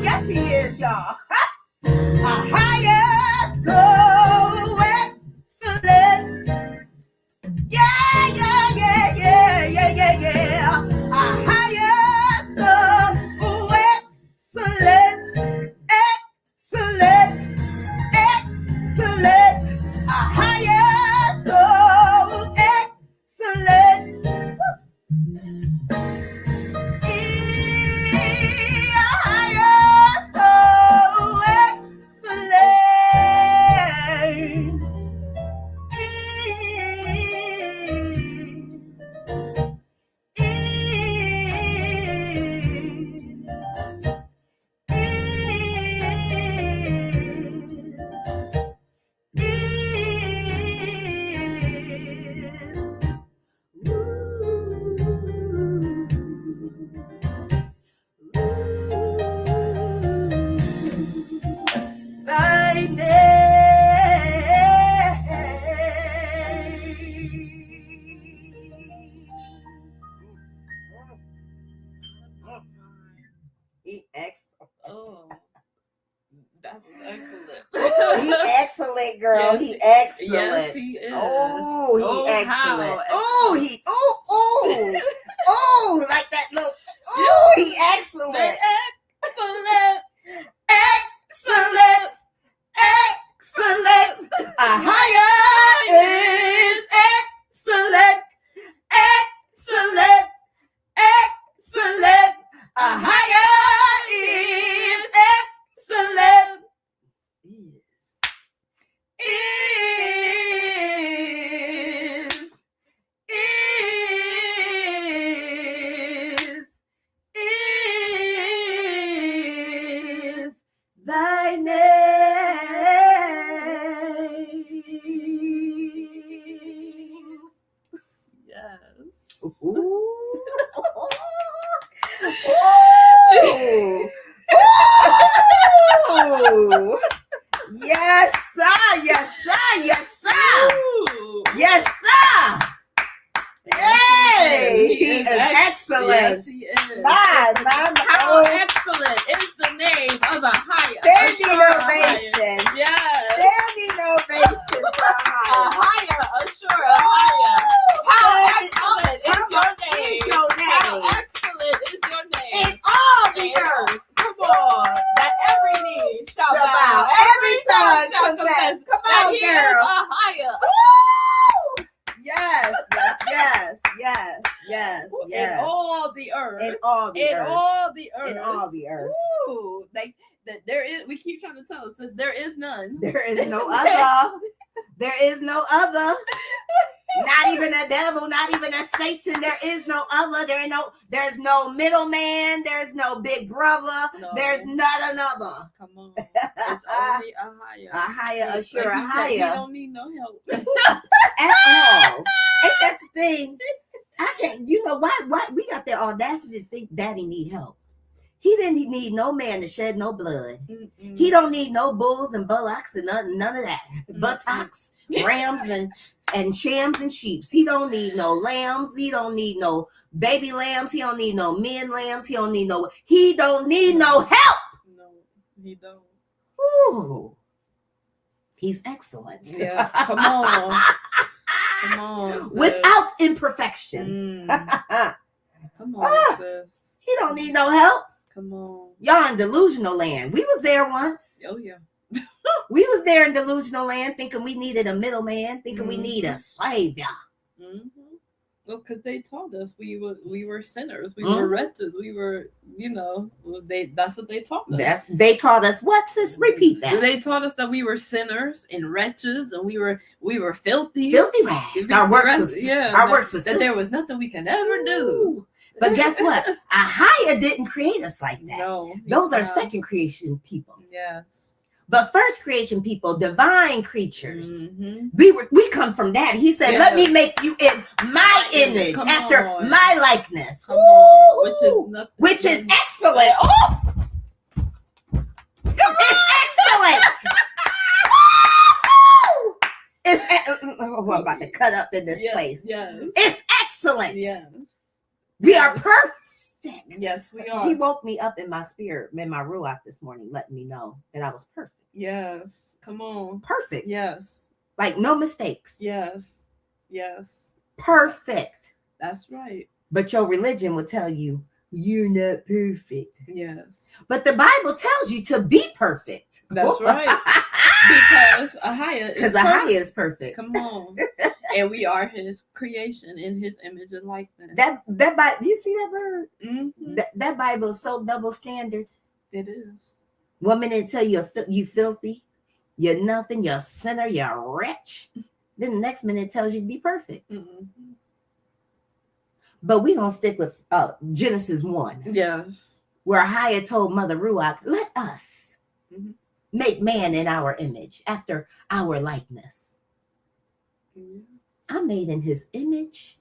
Yes, he is, y'all. A higher soul excellence. Yeah, yeah, yeah, yeah, yeah, yeah, yeah. A higher soul excellence. Excellence. Excellence. A higher soul excellence. Thy He excellent. Oh, that was excellent. He excellent, girl. Yes, He excellent. Yes, he is. Oh, he Oh, excellent. how Oh, he oh, like that little. Oh, he excellent. Excellent. Excellent. Excellent. A higher is excellent. Excellent. Excellent. A higher is excellent. Is thy name. Yes. Ooh. Ooh. Yes, sir. Yes, sir. Yes, sir. Ooh. Yes, sir. Hey, he is excellent. Yes, he is. My, How excellent is the name of a higher. standing Assure a ovation. higher. Yes. Standing ovation for A higher. higher, assure a higher. How excellent is your name? Is your How name excellent is your name? in all the earth. Come on. That every knee shall Shall bow. bow. Every tongue shall confess. Come that on, he girl. is a higher. Woo! Yes, yes, yes, yes, yes. In all the earth. In all the In earth. all the earth. In all the earth. Ooh, like that there is. We keep trying to tell them, says there is none. There is no other. There is no other. Not even a devil, not even a Satan. There is no other. There's no middleman. There's no big brother. No. There's not another. Come on, it's only a higher. A higher, a sure, Like a he said, he higher. don't need no help. At all. Ain't that the thing? I can't. You know why? Why we got the audacity to think Daddy need help? He didn't need no man to shed no blood. Mm-mm. He don't need no bulls and bullocks and none of that. Mm-mm. Buttocks, rams, and shams and sheeps. He don't need no lambs. He don't need no baby lambs. He don't need no men lambs. He don't need no help. No, he don't. Ooh. He's excellent. Yeah, come on. Come on. Sis. Without imperfection. Come on, sis. He don't need no help. Come on. Y'all in delusional land. We was there once. Oh, yeah. We was there in delusional land thinking we needed a middleman, thinking we need a savior. Mm-hmm. Well, because they taught us we were sinners. We Mhm. were wretches. We were, that's what they taught us. They taught us what, sis? Repeat that. They taught us that we were sinners and wretches, and we were filthy. Filthy rags. Our works was that there was nothing we could ever do. Ooh. But guess what? Ahia didn't create us like that. No, Those are second creation people. Yes. But first creation people, divine creatures. Mm-hmm. We come from that. He said, "Let me make you in my image, Come after on. my likeness." Come on. Which is excellent. Oh, it's excellent. Woo! I'm about to cut up in this place. Yes. It's excellent. Yes. We are perfect. perfect. Yes, we He are. woke me up in my spirit, in my ruach this morning, letting me know that I was perfect. Yes. Come on. Perfect. Yes. Like no mistakes. Yes. Yes. Perfect. That's right. But your religion will tell you you're not perfect. Yes. But the Bible tells you to be perfect. That's right. Because YAHUAH is YAHUAH is perfect. Come on. And we are his creation in his image and likeness. That Bible, you see that bird? Mm-hmm. That Bible is so double standard. It is. 1 minute tell you you filthy, you're nothing, you're a sinner, you're a wretch. Then the next minute tells you to be perfect. Mm-hmm. But we're going to stick with Genesis 1. Yes. Where YAHUAH told Mother Ruach, let us make man in our image, after our likeness. Mm-hmm. I'm made in his image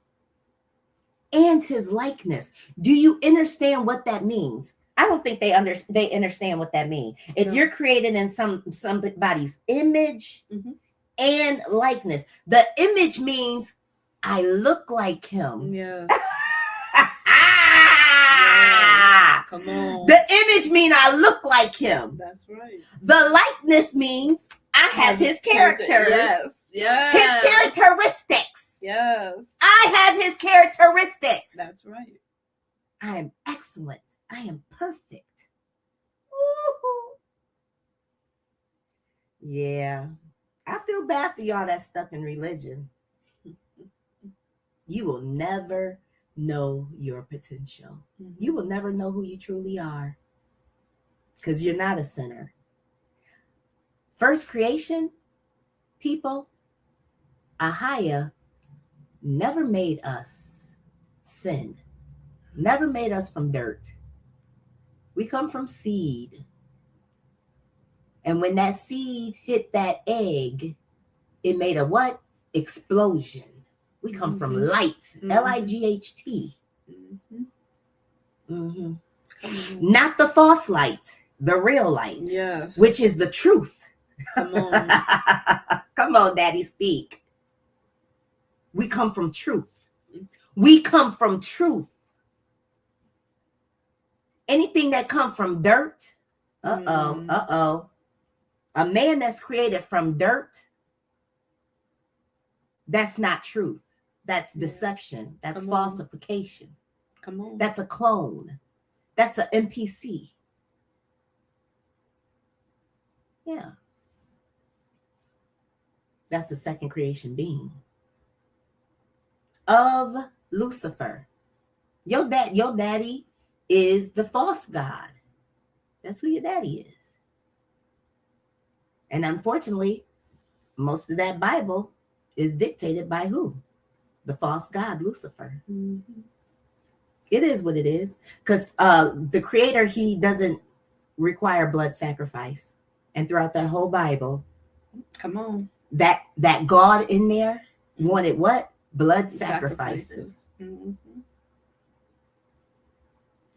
and his likeness. Do you understand what that means? I don't think they understand what that means. If you're created in somebody's image and likeness, the image means I look like him. Yeah. Come on. The image means I look like him. That's right. The likeness means I have his characters. Yes. Yes. His characteristics. Yes. I have his characteristics. That's right. I am excellent. I am perfect. Woo-hoo. Yeah. I feel bad for y'all that's stuck in religion. You will never know your potential. You will never know who you truly are. Because you're not a sinner. First creation, people, YAHUAH never made us sin. Never made us from dirt. We come from seed. And when that seed hit that egg, it made a what? Explosion. We come from light. Light. Not the false light, the real light. Yes. Which is the truth. Come on. Come on, Daddy, speak. We come from truth. We come from truth. Anything that comes from dirt, a man that's created from dirt, that's not truth. That's deception. That's falsification. Come on. That's a clone. That's an NPC. Yeah. That's the second creation being. Of Lucifer. Your daddy is the false god. That's who your daddy is. And unfortunately, most of that Bible is dictated by who? The false god, Lucifer. It is what it is. Because the creator, he doesn't require blood sacrifice. And throughout that whole Bible, come on, that God in there wanted what? Blood sacrifices.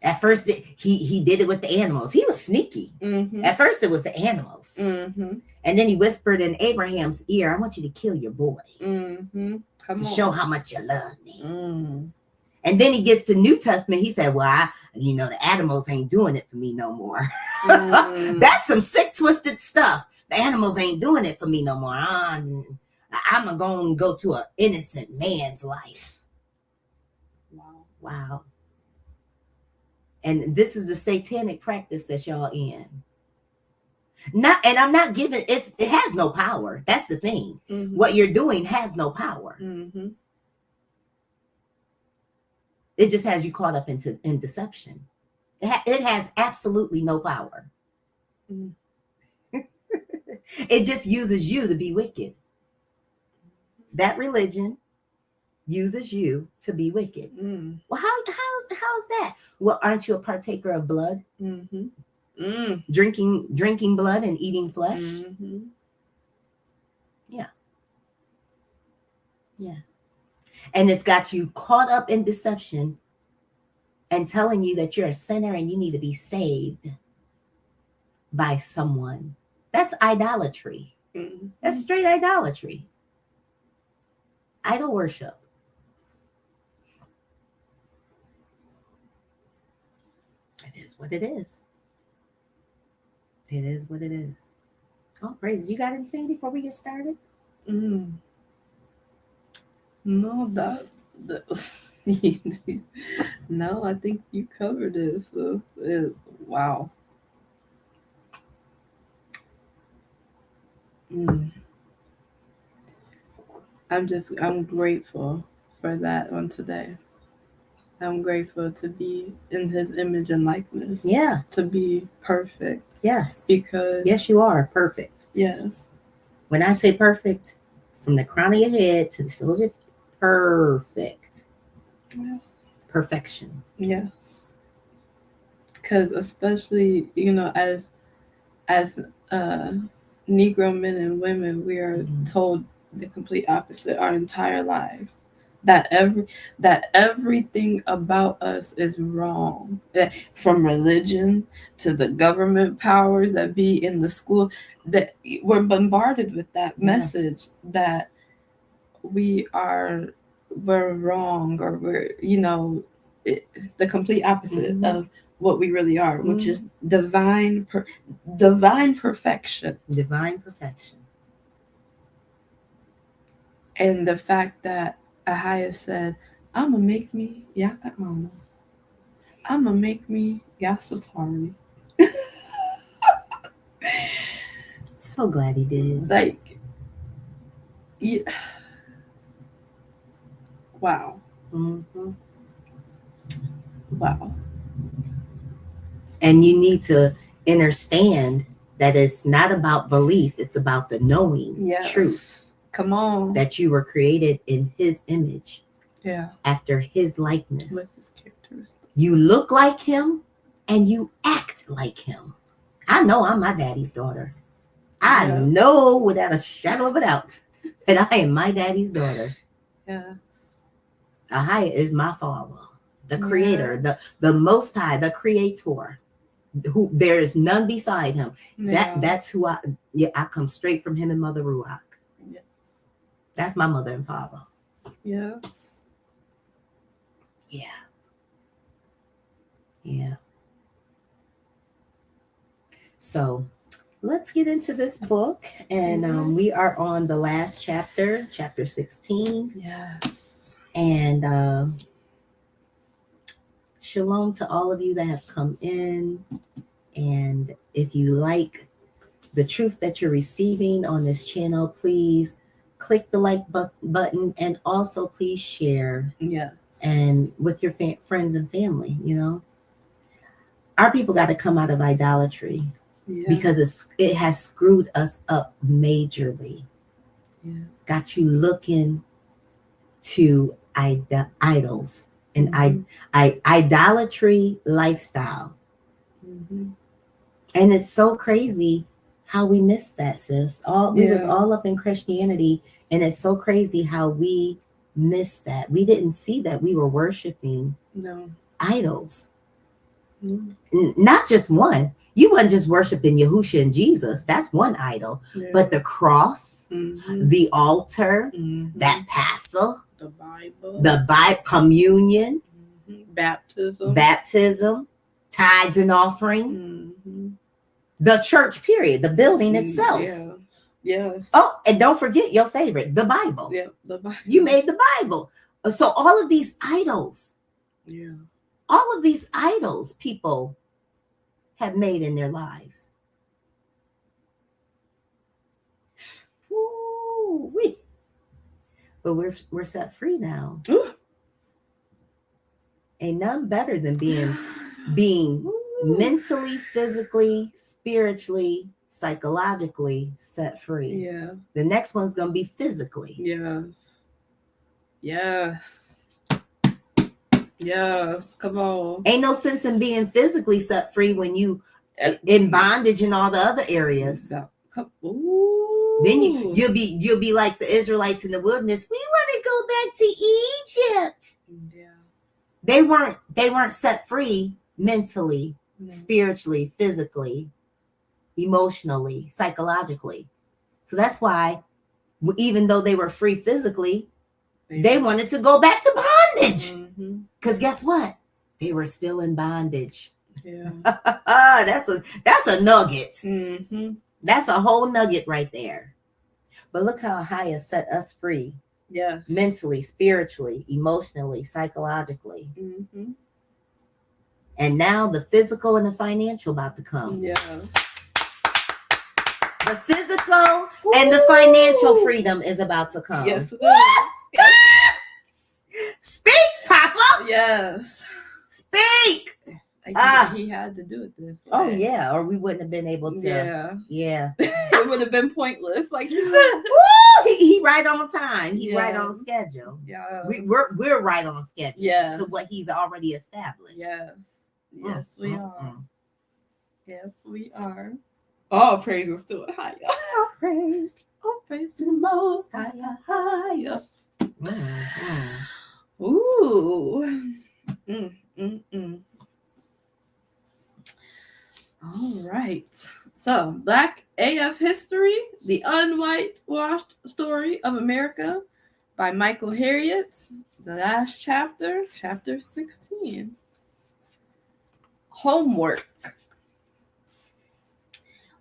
At first, he did it with the animals. He was sneaky. At first, it was the animals. And then he whispered in Abraham's ear, I want you to kill your boy to show how much you love me. And then he gets to New Testament. He said, well, the animals ain't doing it for me no more. That's some sick, twisted stuff. The animals ain't doing it for me no more. I'm going to go to an innocent man's life. Wow. And this is the satanic practice that y'all in. And I'm not giving, it has no power. That's the thing. What you're doing has no power. It just has you caught up in deception. It has absolutely no power. It just uses you to be wicked. That religion uses you to be wicked. Well, how's that? Well, aren't you a partaker of blood? Drinking blood and eating flesh? Yeah. And it's got you caught up in deception and telling you that you're a sinner and you need to be saved by someone. That's idolatry. That's straight idolatry. Idol worship. is what it is. It is what it is. Oh, praise. You got anything before we get started? No, no, I think you covered it. So wow. I'm grateful for that on today. I'm grateful to be in his image and likeness. Yeah. To be perfect. Yes. Because yes, you are perfect. Yes. When I say perfect, from the crown of your head to the sole of your feet, perfect. Yeah. Perfection. Yes. Because especially, as Negro men and women, we are told the complete opposite our entire lives. That everything about us is wrong. From religion to the government powers that be in the school, that we're bombarded with that message that we're wrong, or we're the complete opposite of what we really are, which is divine perfection. Divine perfection. And the fact that YAHUAH said, I'm going to make me Yahca'Anna. I'm going to make me Yasatari. So glad he did. Like, yeah. Wow. Wow. And you need to understand that it's not about belief, it's about the knowing truth. Come on. That you were created in his image. Yeah. After his likeness. With his characteristics. You look like him and you act like him. I know I'm my daddy's daughter. I know without a shadow of a doubt that I am my daddy's daughter. Yes. YAHUAH is my father, the creator, the most high, the creator. Who there is none beside him. That's who I come straight from him and Mother Ruach. Yes. That's my mother and father. Yeah. Yeah. Yeah. So let's get into this book. And we are on the last chapter, chapter 16. Yes. And shalom to all of you that have come in. And if you like the truth that you're receiving on this channel, please click the like button and also please share. Yes. And with your friends and family, Our people got to come out of idolatry because it has screwed us up majorly. Yeah. Got you looking to idols and idolatry lifestyle. And it's so crazy how we missed that, sis. We was all up in Christianity, and it's so crazy how we missed that. We didn't see that we were worshiping idols. Not just one. You wasn't just worshiping Yahushua and Jesus. That's one idol. Yeah. But the cross, the altar, that pastor, the Bible, communion, baptism, tithes and offering, the church period, the building itself. Yes. Oh, and don't forget your favorite, the Bible. Yeah, the Bible. You made the Bible. So all of these idols. Yeah. All of these idols people have made in their lives. Woo-wee. But we're set free now. Ooh. Ain't none better than being mentally, physically, spiritually, psychologically set free. Yeah. The next one's gonna be physically. Yes. Yes. Yes. Come on. Ain't no sense in being physically set free when you in bondage in all the other areas. Ooh. Then you'll be like the Israelites in the wilderness. We want to go back to Egypt. Yeah. They weren't set free mentally, spiritually, physically, emotionally, psychologically. So that's why, even though they were free physically, they wanted to go back to bondage. Because guess what? They were still in bondage. Yeah. That's a nugget. Mm-hmm. That's a whole nugget right there. But look how YAHUAH set us free. Yes. Mentally, spiritually, emotionally, psychologically. Mm-hmm. And now the physical and the financial about to come. Yes. The physical and the financial freedom is about to come. Yes, it is. Speak, Papa. Yes. Speak. He had to do it this way. Oh yeah, or we wouldn't have been able to. Yeah. It would have been pointless, like you said. Woo! He right on time. He right on schedule. Yeah. We're right on schedule. Yes. To what he's already established. Yes. Yes, we are. Mm. Yes, we are. All praises to it. Higher. All praise. All praise to the Most High. Higher. Ooh. All right. So, Black AF History, the Un-Whitewashed Story of America by Michael Harriot. The last chapter, chapter 16. Homework.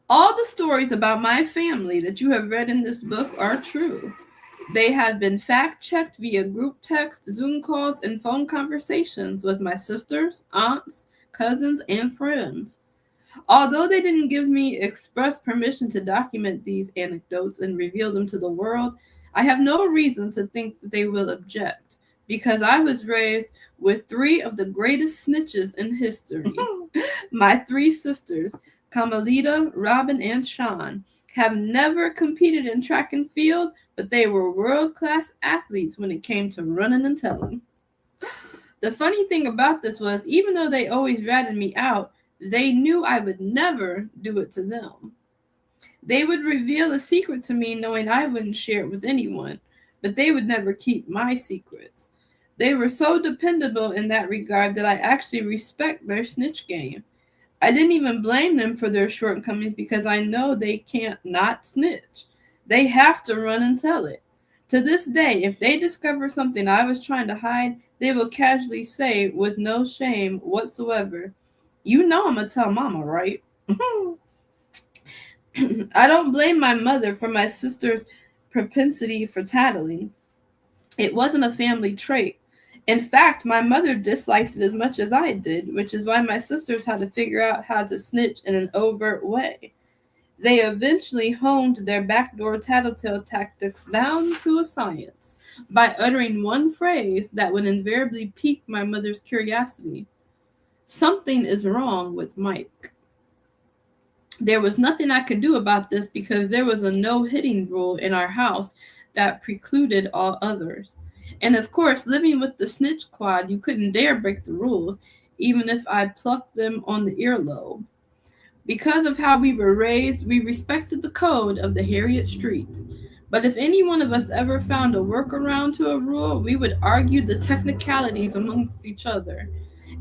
All the stories about my family that you have read in this book are true. They have been fact-checked via group text, Zoom calls, and phone conversations with my sisters, aunts, cousins, and friends. Although they didn't give me express permission to document these anecdotes and reveal them to the world, I have no reason to think that they will object, because I was raised with three of the greatest snitches in history. My three sisters, Kamalita, Robin, and Sean, have never competed in track and field, but they were world-class athletes when it came to running and telling. The funny thing about this was, even though they always ratted me out, they knew I would never do it to them. They would reveal a secret to me knowing I wouldn't share it with anyone, but they would never keep my secrets. They were so dependable in that regard that I actually respect their snitch game. I didn't even blame them for their shortcomings because I know they can't not snitch. They have to run and tell it. To this day, if they discover something I was trying to hide, they will casually say with no shame whatsoever, "You know I'm going to tell Mama, right?" I don't blame my mother for my sister's propensity for tattling. It wasn't a family trait. In fact, my mother disliked it as much as I did, which is why my sisters had to figure out how to snitch in an overt way. They eventually honed their backdoor tattletale tactics down to a science by uttering one phrase that would invariably pique my mother's curiosity. "Something is wrong with Mike." There was nothing I could do about this because there was a no-hitting rule in our house that precluded all others. And of course, living with the snitch squad, you couldn't dare break the rules, even if I plucked them on the earlobe. Because of how we were raised, we respected the code of the Harriet streets. But if any one of us ever found a workaround to a rule, we would argue the technicalities amongst each other.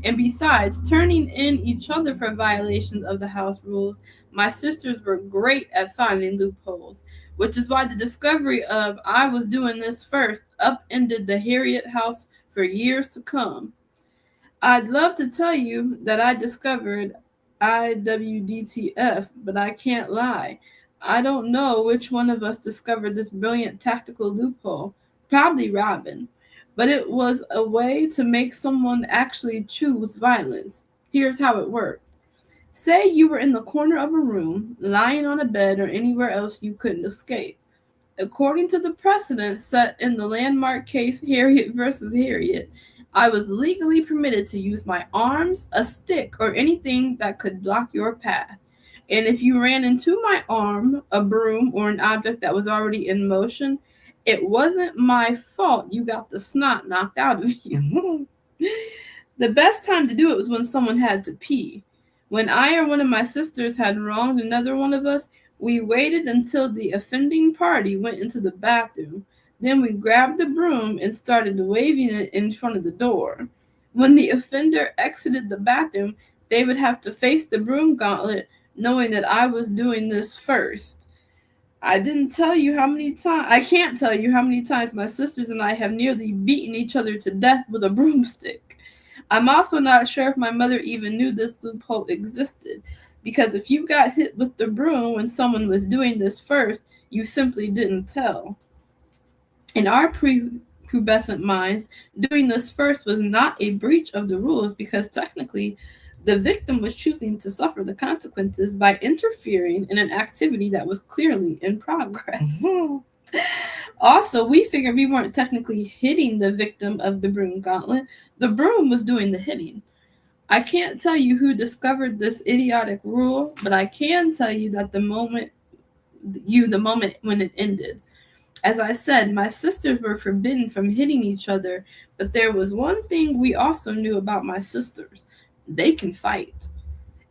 And besides, turning in each other for violations of the house rules, my sisters were great at finding loopholes, which is why the discovery of "I was doing this first" upended the Harriet house for years to come. I'd love to tell you that I discovered IWDTF, but I can't lie. I don't know which one of us discovered this brilliant tactical loophole. Probably Robin. But it was a way to make someone actually choose violence. Here's how it worked. Say you were in the corner of a room, lying on a bed or anywhere else you couldn't escape. According to the precedent set in the landmark case Harriet versus Harriet, I was legally permitted to use my arms, a stick, or anything that could block your path. And if you ran into my arm, a broom, or an object that was already in motion, it wasn't my fault you got the snot knocked out of you. The best time to do it was when someone had to pee. When I or one of my sisters had wronged another one of us, we waited until the offending party went into the bathroom. Then we grabbed the broom and started waving it in front of the door. When the offender exited the bathroom, they would have to face the broom gauntlet, knowing that I was doing this first. I can't tell you how many times my sisters and I have nearly beaten each other to death with a broomstick. I'm also not sure if my mother even knew this loophole existed, because if you got hit with the broom when someone was doing this first, you simply didn't tell. In our prepubescent minds, doing this first was not a breach of the rules, because technically the victim was choosing to suffer the consequences by interfering in an activity that was clearly in progress. Also, we figured we weren't technically hitting the victim of the broom gauntlet. The broom was doing the hitting. I can't tell you who discovered this idiotic rule, but I can tell you that the moment when it ended. As I said, my sisters were forbidden from hitting each other, but there was one thing we also knew about my sisters. They can fight.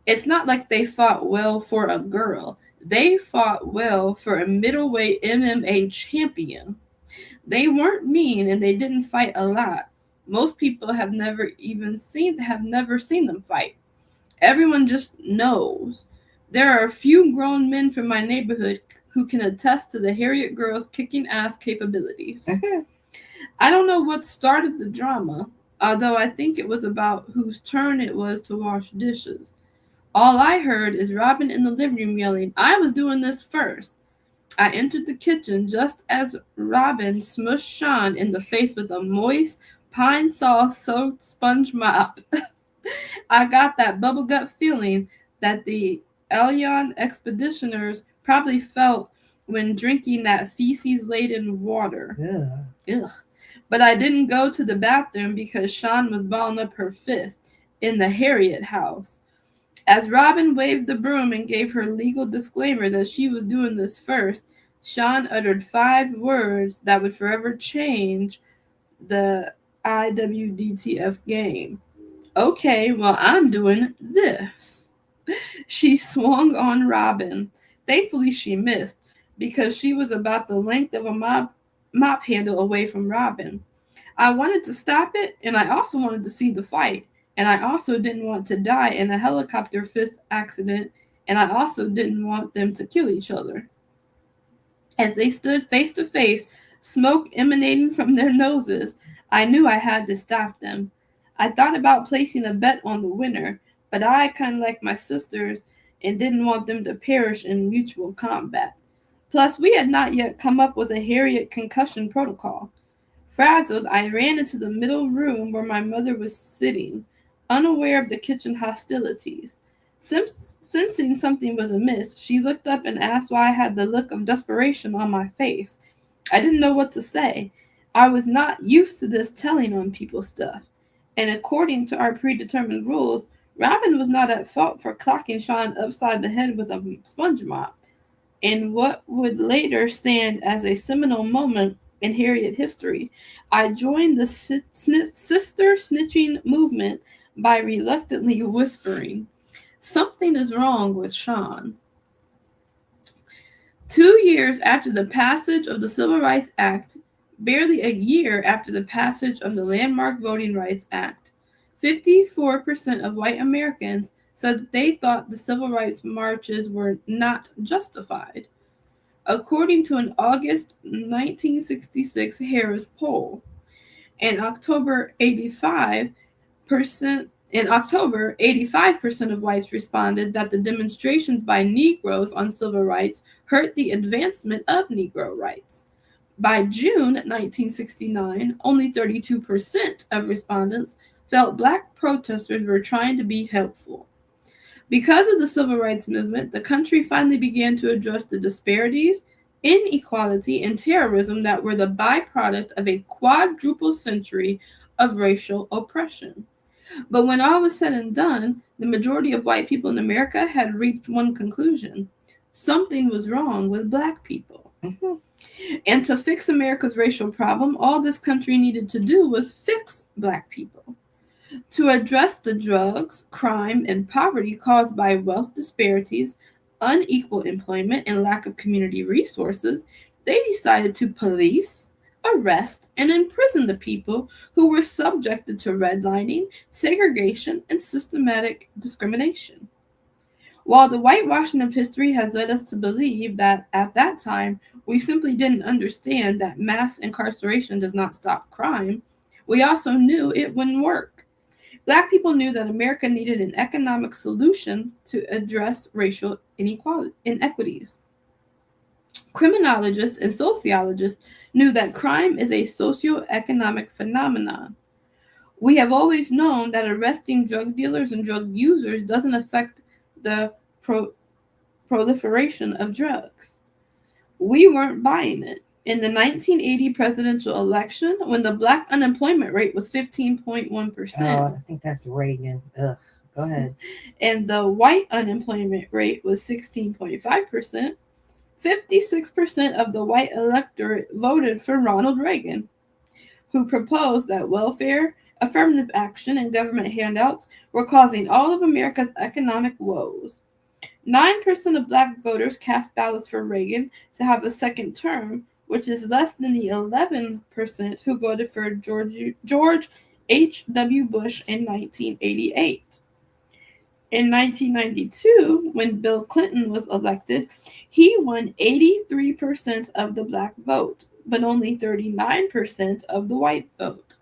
It's not like they fought well for a girl. They fought well for a middleweight MMA champion. They weren't mean, and they didn't fight a lot. Most people have never seen them fight. Everyone just knows. There are a few grown men from my neighborhood who can attest to the Harriet girls' kicking ass capabilities. I don't know what started the drama, although I think it was about whose turn it was to wash dishes. All I heard is Robin in the living room yelling, "I was doing this first." I entered the kitchen just as Robin smushed Sean in the face with a moist, pine sauce-soaked sponge mop. I got that bubble gut feeling that the Elion expeditioners probably felt when drinking that feces-laden water. Ugh. But I didn't go to the bathroom because Sean was balling up her fist in the Harriet house. As Robin waved the broom and gave her legal disclaimer that she was doing this first, Sean uttered 5 words that would forever change the IWDTF game. "Okay, well, I'm doing this." She swung on Robin. Thankfully, she missed, because she was about the length of a mop handle away from Robin. I wanted to stop it, and I also wanted to see the fight. And I also didn't want to die in a helicopter fist accident, and I also didn't want them to kill each other. As they stood face to face, smoke emanating from their noses, I knew I had to stop them. I thought about placing a bet on the winner, but I kind of like my sisters and didn't want them to perish in mutual combat. Plus, we had not yet come up with a Harriet concussion protocol. Frazzled, I ran into the middle room where my mother was sitting, unaware of the kitchen hostilities. Sensing something was amiss, she looked up and asked why I had the look of desperation on my face. I didn't know what to say. I was not used to this telling on people stuff. And according to our predetermined rules, Robin was not at fault for clocking Sean upside the head with a sponge mop. In what would later stand as a seminal moment in Harriet history, I joined the sister snitching movement by reluctantly whispering, "Something is wrong with Sean." 2 years after the passage of the Civil Rights Act, barely a year after the passage of the landmark Voting Rights Act, 54% of white Americans said that they thought the civil rights marches were not justified, according to an August 1966 Harris poll. In October, 85% of whites responded that the demonstrations by Negroes on civil rights hurt the advancement of Negro rights. By June 1969, only 32% of respondents felt Black protesters were trying to be helpful. Because of the civil rights movement, the country finally began to address the disparities, inequality, and terrorism that were the byproduct of a quadruple century of racial oppression. But when all was said and done, the majority of white people in America had reached one conclusion: something was wrong with Black people. And to fix America's racial problem, all this country needed to do was fix Black people. To address the drugs, crime, and poverty caused by wealth disparities, unequal employment, and lack of community resources, they decided to police, arrest, and imprison the people who were subjected to redlining, segregation, and systematic discrimination. While the whitewashing of history has led us to believe that at that time we simply didn't understand that mass incarceration does not stop crime, we also knew it wouldn't work. Black people knew that America needed an economic solution to address racial inequities. Criminologists and sociologists knew that crime is a socioeconomic phenomenon. We have always known that arresting drug dealers and drug users doesn't affect the proliferation of drugs. We weren't buying it. In the 1980 presidential election, when the Black unemployment rate was 15.1%. Oh, I think that's Reagan. Ugh. Go ahead. And the white unemployment rate was 16.5%. 56% of the white electorate voted for Ronald Reagan, who proposed that welfare, affirmative action, and government handouts were causing all of America's economic woes. 9% of Black voters cast ballots for Reagan to have a second term, which is less than the 11% who voted for George H.W. Bush in 1988. In 1992, when Bill Clinton was elected, he won 83% of the Black vote, but only 39% of the white vote.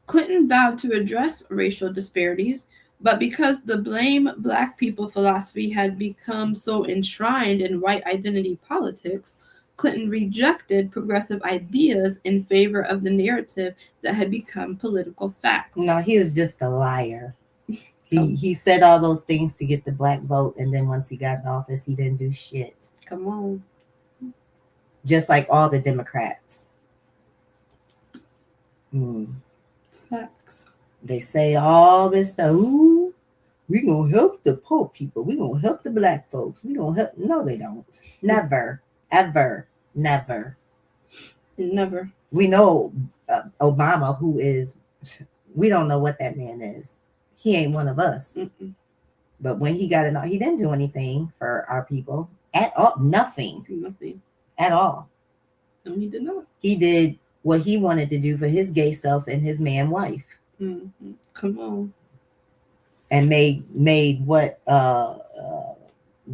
Clinton vowed to address racial disparities, but because the blame Black people philosophy had become so enshrined in white identity politics, Clinton rejected progressive ideas in favor of the narrative that had become political fact. No, he was just a liar. He said all those things to get the Black vote, and then once he got in office, he didn't do shit. Come on. Just like all the Democrats. Facts. They say all this stuff. Ooh, we gonna help the poor people. We gonna help the Black folks. We gonna help. No, they don't. Never, ever, never. Never. We know Obama, who is. We don't know what that man is. He ain't one of us. Mm-mm. But when he got it, he didn't do anything for our people at all. Nothing at all. No, he did not. He did what he wanted to do for his gay self and his man wife. Mm-hmm. Come on. And made what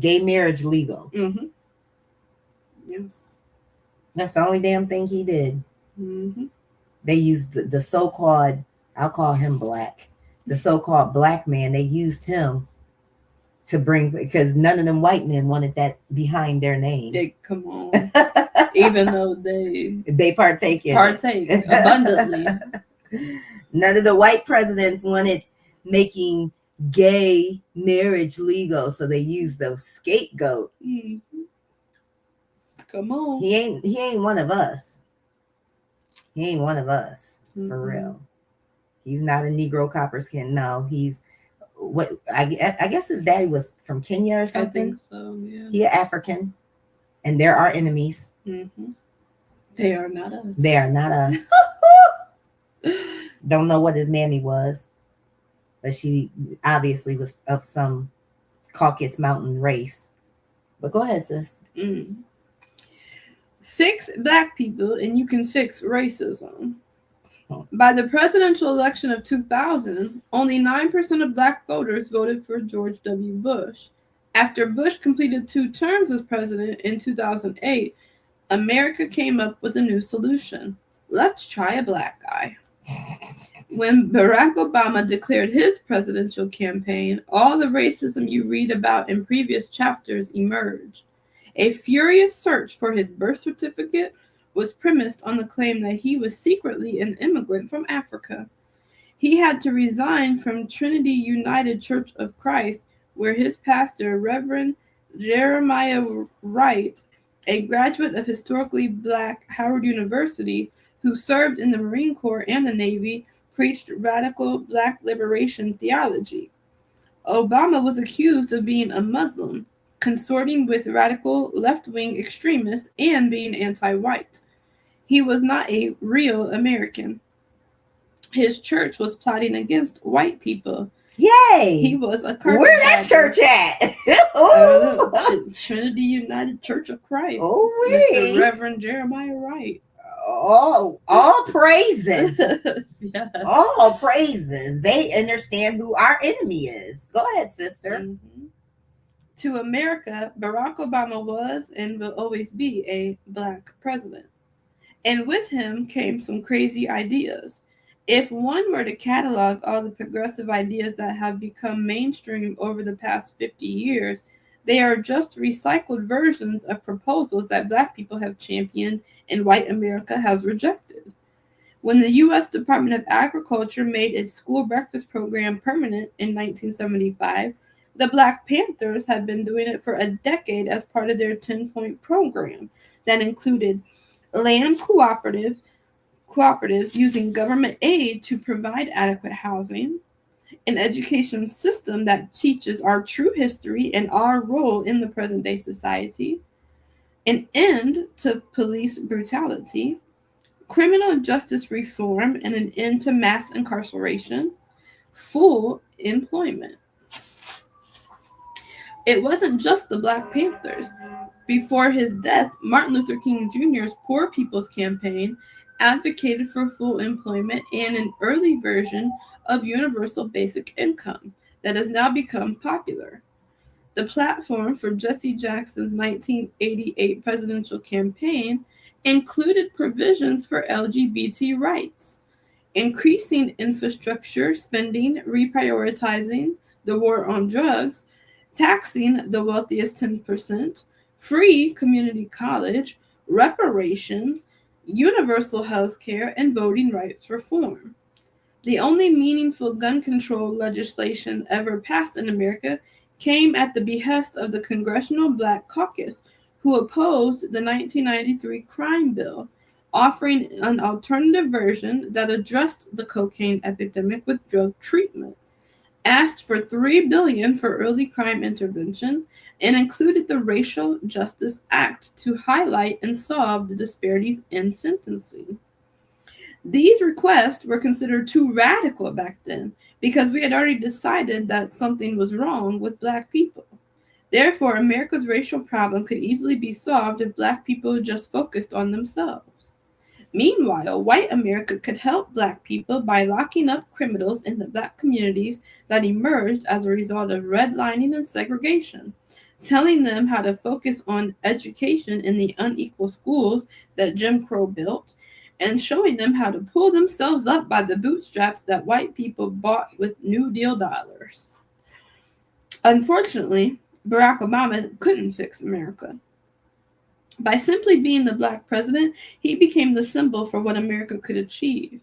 gay marriage legal. Mm-hmm. Yes. That's the only damn thing he did. Mm-hmm. They used the so-called, I'll call him Black, the so-called Black man, they used him to bring, because none of them white men wanted that behind their name. Come on. Even though they partake abundantly. None of the white presidents wanted making gay marriage legal, so they used the scapegoat. Mm-hmm. Come on. He ain't one of us. He ain't one of us. Mm-hmm. For real. He's not a Negro copper skin. No, he's what I guess his daddy was from Kenya or something. I think so, yeah. He African, and they're our enemies. Mm-hmm. They are not us. They are not us. Don't know what his mammy was, but she obviously was of some Caucasus Mountain race. But go ahead, sis. Mm. Fix Black people and you can fix racism. By the presidential election of 2000, only 9% of Black voters voted for George W. Bush. After Bush completed 2 terms as president in 2008, America came up with a new solution. Let's try a Black guy. When Barack Obama declared his presidential campaign, all the racism you read about in previous chapters emerged. A furious search for his birth certificate was premised on the claim that he was secretly an immigrant from Africa. He had to resign from Trinity United Church of Christ, where his pastor, Reverend Jeremiah Wright, a graduate of historically Black Howard University, who served in the Marine Corps and the Navy, preached radical Black liberation theology. Obama was accused of being a Muslim, consorting with radical left-wing extremists, and being anti-white. He was not a real American. His church was plotting against white people. Yay! He was a Where that church at? Trinity United Church of Christ. Oh, Mr. Reverend Jeremiah Wright. Oh, all praises. Yeah. All praises. They understand who our enemy is. Go ahead, sister. Mm-hmm. To America, Barack Obama was and will always be a Black president. And with him came some crazy ideas. If one were to catalog all the progressive ideas that have become mainstream over the past 50 years, they are just recycled versions of proposals that Black people have championed and white America has rejected. When the U.S. Department of Agriculture made its school breakfast program permanent in 1975, the Black Panthers had been doing it for a decade as part of their 10-point program that included land cooperatives using government aid to provide adequate housing, an education system that teaches our true history and our role in the present day society, an end to police brutality, criminal justice reform, and an end to mass incarceration, full employment. It wasn't just the Black Panthers. Before his death, Martin Luther King Jr.'s Poor People's Campaign advocated for full employment and an early version of universal basic income that has now become popular. The platform for Jesse Jackson's 1988 presidential campaign included provisions for LGBT rights, increasing infrastructure spending, reprioritizing the war on drugs, taxing the wealthiest 10%, free community college, reparations, universal health care, and voting rights reform. The only meaningful gun control legislation ever passed in America came at the behest of the Congressional Black Caucus, who opposed the 1993 crime bill, offering an alternative version that addressed the cocaine epidemic with drug treatment, asked for $3 billion for early crime intervention, and included the Racial Justice Act to highlight and solve the disparities in sentencing. These requests were considered too radical back then because we had already decided that something was wrong with Black people. Therefore, America's racial problem could easily be solved if Black people just focused on themselves. Meanwhile, white America could help Black people by locking up criminals in the Black communities that emerged as a result of redlining and segregation, telling them how to focus on education in the unequal schools that Jim Crow built, and showing them how to pull themselves up by the bootstraps that white people bought with New Deal dollars. Unfortunately, Barack Obama couldn't fix America. By simply being the Black president, he became the symbol for what America could achieve.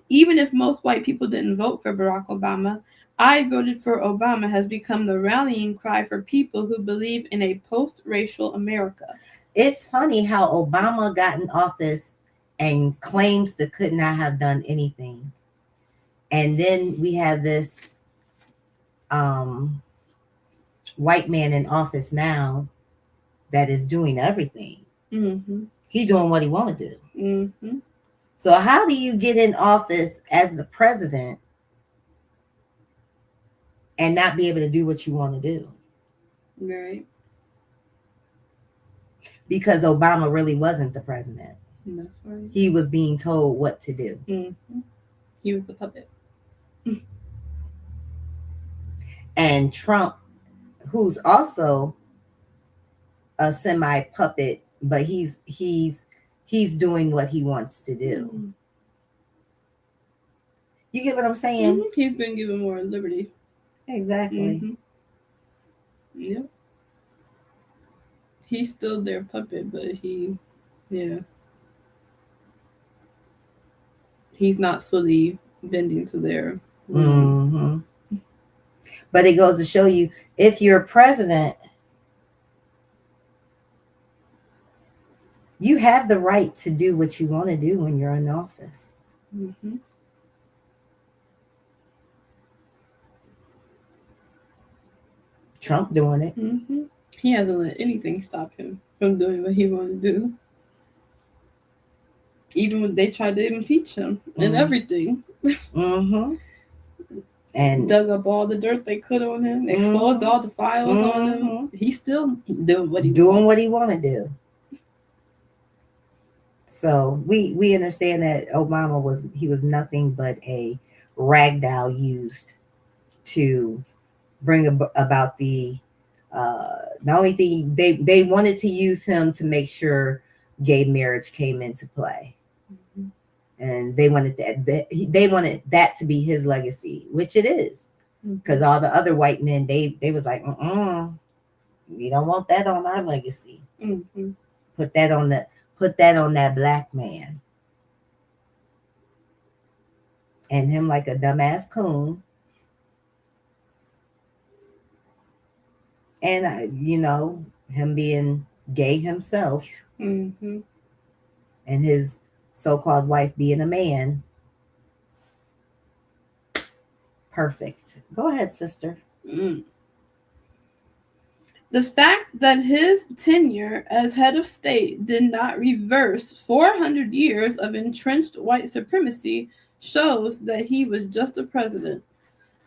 Even if most white people didn't vote for Barack Obama, I voted for Obama has become the rallying cry for people who believe in a post-racial America. It's funny how Obama got in office and claims to could not have done anything. And then we have this white man in office now that is doing everything. Mm-hmm. He's doing what he want to do. Mm-hmm. So how do you get in office as the president and not be able to do what you want to do? Right. Because Obama really wasn't the president. That's right. He was being told what to do. Mm-hmm. He was the puppet. And Trump, who's also a semi-puppet, but he's doing what he wants to do. Mm-hmm. You get what I'm saying? Mm-hmm. He's been given more liberty. Exactly. Mm-hmm. Yep. He's still their puppet, but he's not fully bending to their will. Mm-hmm. But it goes to show you, if you're a president, you have the right to do what you want to do when you're in office. Mm-hmm. Trump doing it. Mm-hmm. He hasn't let anything stop him from doing what he wanted to do. Even when they tried to impeach him and everything. Mm-hmm. And dug up all the dirt they could on him, exposed all the files on him. He's still doing what he want to do. So we understand that Obama was nothing but a ragdoll used to bring about the only thing they wanted to use him to make sure gay marriage came into play. and they wanted that to be his legacy, which it is, because all the other white men they was like, we don't want that on our legacy. Put that on that black man, and him like a dumbass coon. And him being gay himself, and his so-called wife being a man. Perfect. Go ahead, sister. The fact that his tenure as head of state did not reverse 400 years of entrenched white supremacy shows that he was just a president.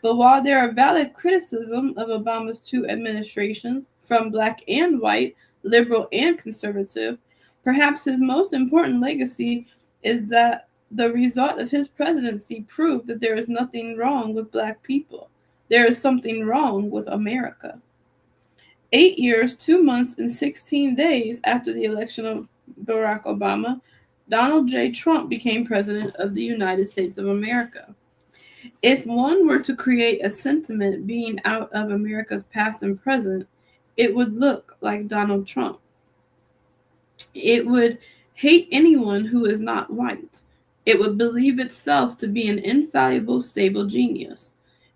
But while there are valid criticism of Obama's two administrations, from black and white, liberal and conservative, perhaps his most important legacy is that the result of his presidency proved that there is nothing wrong with black people. There is something wrong with America. 8 years, 2 months, and 16 days after the election of Barack Obama, Donald J. Trump became president of the United States of America. If one were to create a sentiment being out of America's past and present, it would look like Donald Trump. It would hate anyone who is not white. It would believe itself to be an infallible, stable genius.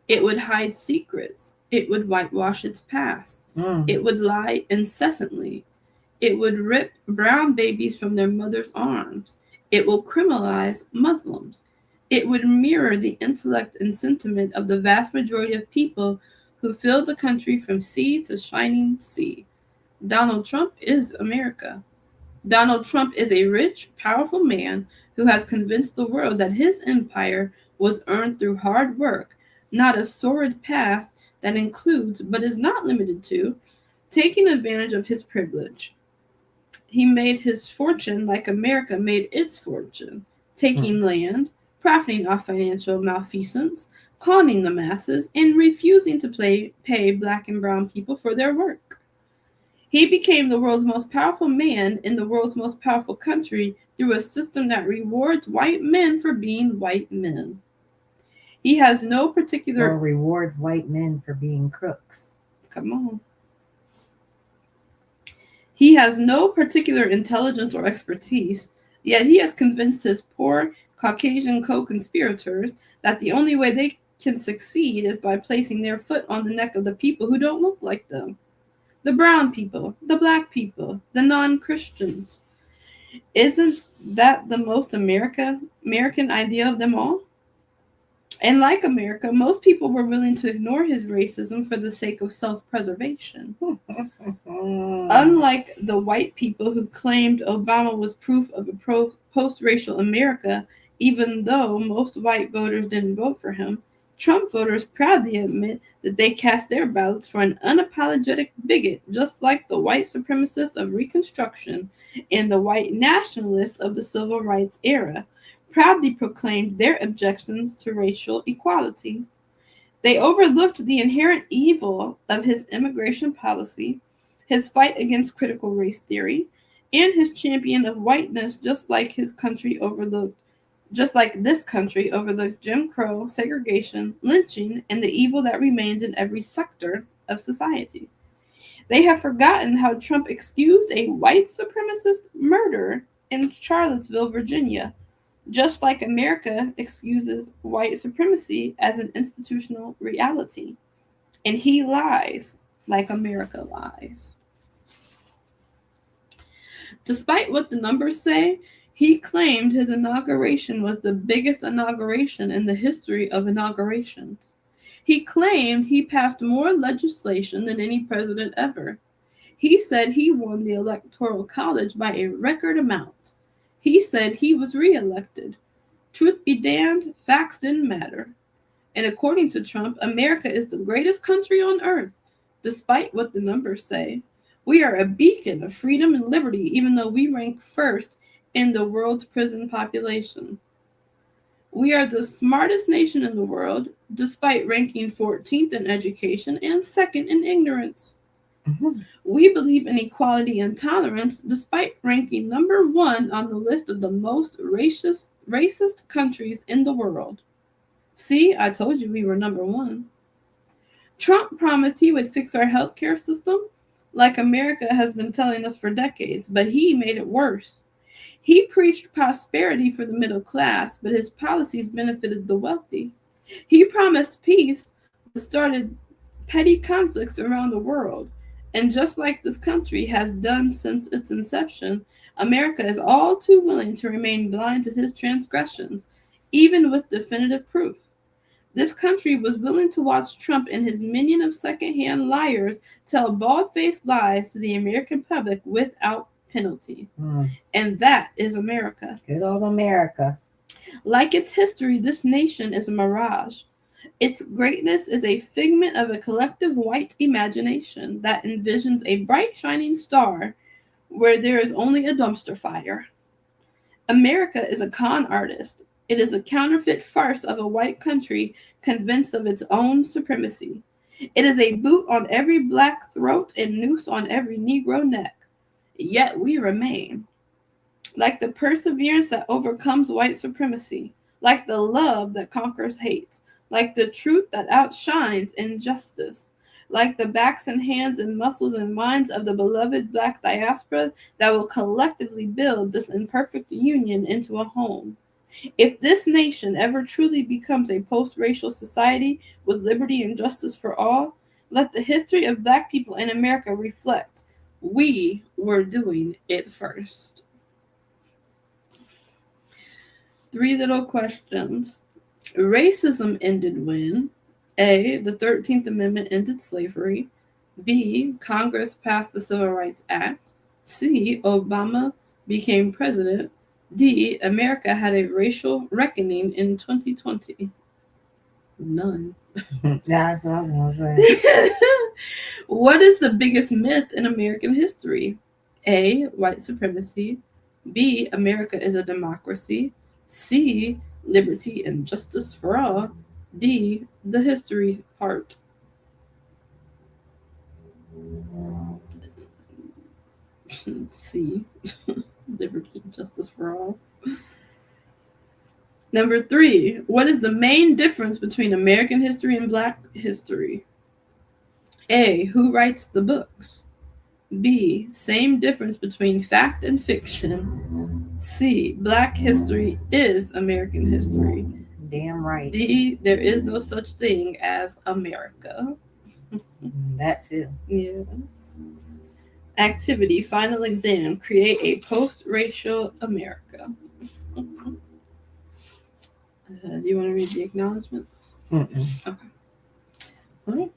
It would hide secrets. It would whitewash its past. It would lie incessantly. It would rip brown babies from their mother's arms. It will criminalize Muslims. It would mirror the intellect and sentiment of the vast majority of people who fill the country from sea to shining sea. Donald Trump is America. Donald Trump is a rich, powerful man who has convinced the world that his empire was earned through hard work, not a sordid past that includes, but is not limited to, taking advantage of his privilege. He made his fortune like America made its fortune, taking land, profiting off financial malfeasance, conning the masses, and refusing to pay black and brown people for their work. He became the world's most powerful man in the world's most powerful country through a system that rewards white men for being white men. He has no particular... Or rewards white men for being crooks. Come on. He has no particular intelligence or expertise, yet he has convinced his poor Caucasian co-conspirators that the only way they can succeed is by placing their foot on the neck of the people who don't look like them. The brown people, the black people, the non-Christians. Isn't that the most American idea of them all? And like America, most people were willing to ignore his racism for the sake of self-preservation. Unlike the white people who claimed Obama was proof of a post-racial America, even though most white voters didn't vote for him, Trump voters proudly admit that they cast their ballots for an unapologetic bigot, just like the white supremacists of Reconstruction and the white nationalists of the Civil Rights era proudly proclaimed their objections to racial equality. They overlooked the inherent evil of his immigration policy, his fight against critical race theory, and his champion of whiteness, just like this country overlooked Jim Crow, segregation, lynching, and the evil that remains in every sector of society. They have forgotten how Trump excused a white supremacist murder in Charlottesville, Virginia, just like America excuses white supremacy as an institutional reality. And he lies like America lies. Despite what the numbers say, he claimed his inauguration was the biggest inauguration in the history of inaugurations. He claimed he passed more legislation than any president ever. He said he won the Electoral College by a record amount. He said he was reelected. Truth be damned, facts didn't matter. And according to Trump, America is the greatest country on earth, despite what the numbers say. We are a beacon of freedom and liberty, even though we rank first in the world's prison population. We are the smartest nation in the world, despite ranking 14th in education and second in ignorance. Mhm. We believe in equality and tolerance despite ranking number 1 on the list of the most racist countries in the world. See, I told you we were number 1. Trump promised he would fix our healthcare system, like America has been telling us for decades, but he made it worse. He preached prosperity for the middle class, but his policies benefited the wealthy. He promised peace, but started petty conflicts around the world. And just like this country has done since its inception, America is all too willing to remain blind to his transgressions, even with definitive proof. This country was willing to watch Trump and his minion of second-hand liars tell bald-faced lies to the American public without penalty. And that is America. Good old America. Like its history, this nation is a mirage. Its greatness is a figment of a collective white imagination that envisions a bright shining star where there is only a dumpster fire. America is a con artist. It is a counterfeit farce of a white country convinced of its own supremacy. It is a boot on every black throat and noose on every Negro neck. Yet we remain. Like the perseverance that overcomes white supremacy, like the love that conquers hate, like the truth that outshines injustice, like the backs and hands and muscles and minds of the beloved black diaspora that will collectively build this imperfect union into a home. If this nation ever truly becomes a post-racial society with liberty and justice for all, let the history of black people in America reflect we were doing it first. 3 little questions. Racism ended when? A. The 13th Amendment ended slavery. B. Congress passed the Civil Rights Act. C. Obama became president. D. America had a racial reckoning in 2020. None. That's what I was going to say. What is the biggest myth in American history? A. White supremacy. B. America is a democracy. C. Liberty and justice for all. D. The history part. C. Liberty and justice for all. Number 3. What is the main difference between American history and Black history? A. Who writes the books? B. Same difference between fact and fiction. C. Black history is American history. Damn right. D. There is no such thing as America. That too. Yes. Activity, final exam. Create a post-racial America. Do you want to read the acknowledgements? Okay. All right.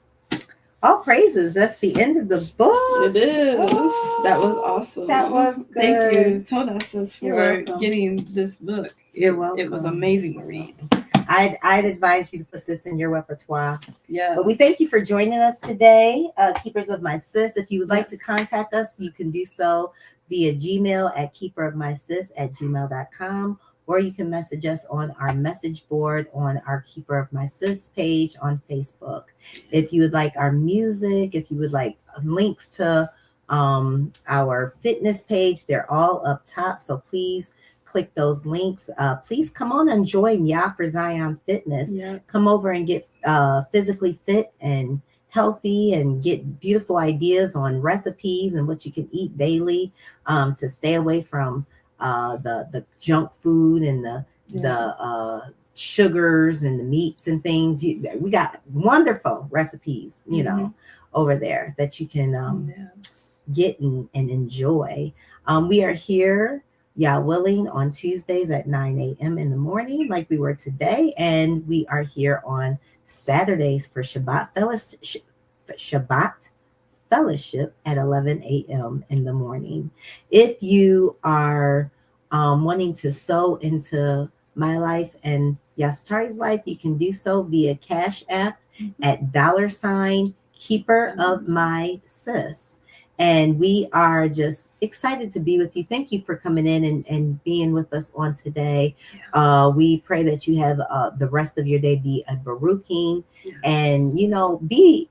All praises. That's the end of the book. It is. Oh, that was awesome. That was good. Thank you, Todas, for getting this book. You're welcome. It was amazing to read. I'd advise you to put this in your repertoire. Yeah. But we thank you for joining us today, Keepers of My Sis. If you would like to contact us, you can do so via Gmail at keeperofmysis@gmail.com, or you can message us on our message board on our Keeper of My Sis page on Facebook. If you would like our music, if you would like links to our fitness page, they're all up top. So please click those links. Please come on and join YAH for Zion Fitness. Yeah. Come over and get physically fit and healthy and get beautiful ideas on recipes and what you can eat daily to stay away from the junk food and the sugars and the meats and things. We got wonderful recipes, over there that you can get and enjoy. We are here, Yah willing, on Tuesdays at 9 a.m. in the morning, like we were today. And we are here on Saturdays for Shabbat Fellowship at 11 a.m. in the morning. If you are wanting to sow into my life and Yastari's life, you can do so via Cash App at $keeperofmysis. And we are just excited to be with you. Thank you for coming in and being with us on today. We pray that you have the rest of your day be a Baruching, and be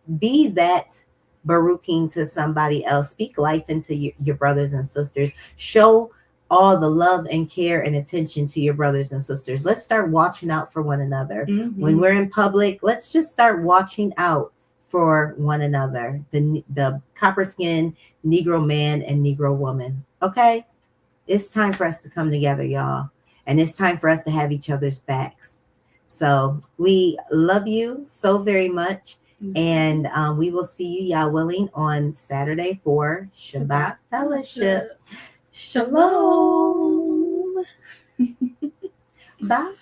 that baruching to somebody else. Speak life into your brothers and sisters. Show all the love and care and attention to your brothers and sisters. Let's start watching out for one another. When we're in public, let's just start watching out for one another. The copper skinned Negro man and Negro woman. Okay? It's time for us to come together, y'all. And it's time for us to have each other's backs. So we love you so very much. And we will see you, Yah willing, on Saturday for Shabbat Fellowship. Shalom. Bye.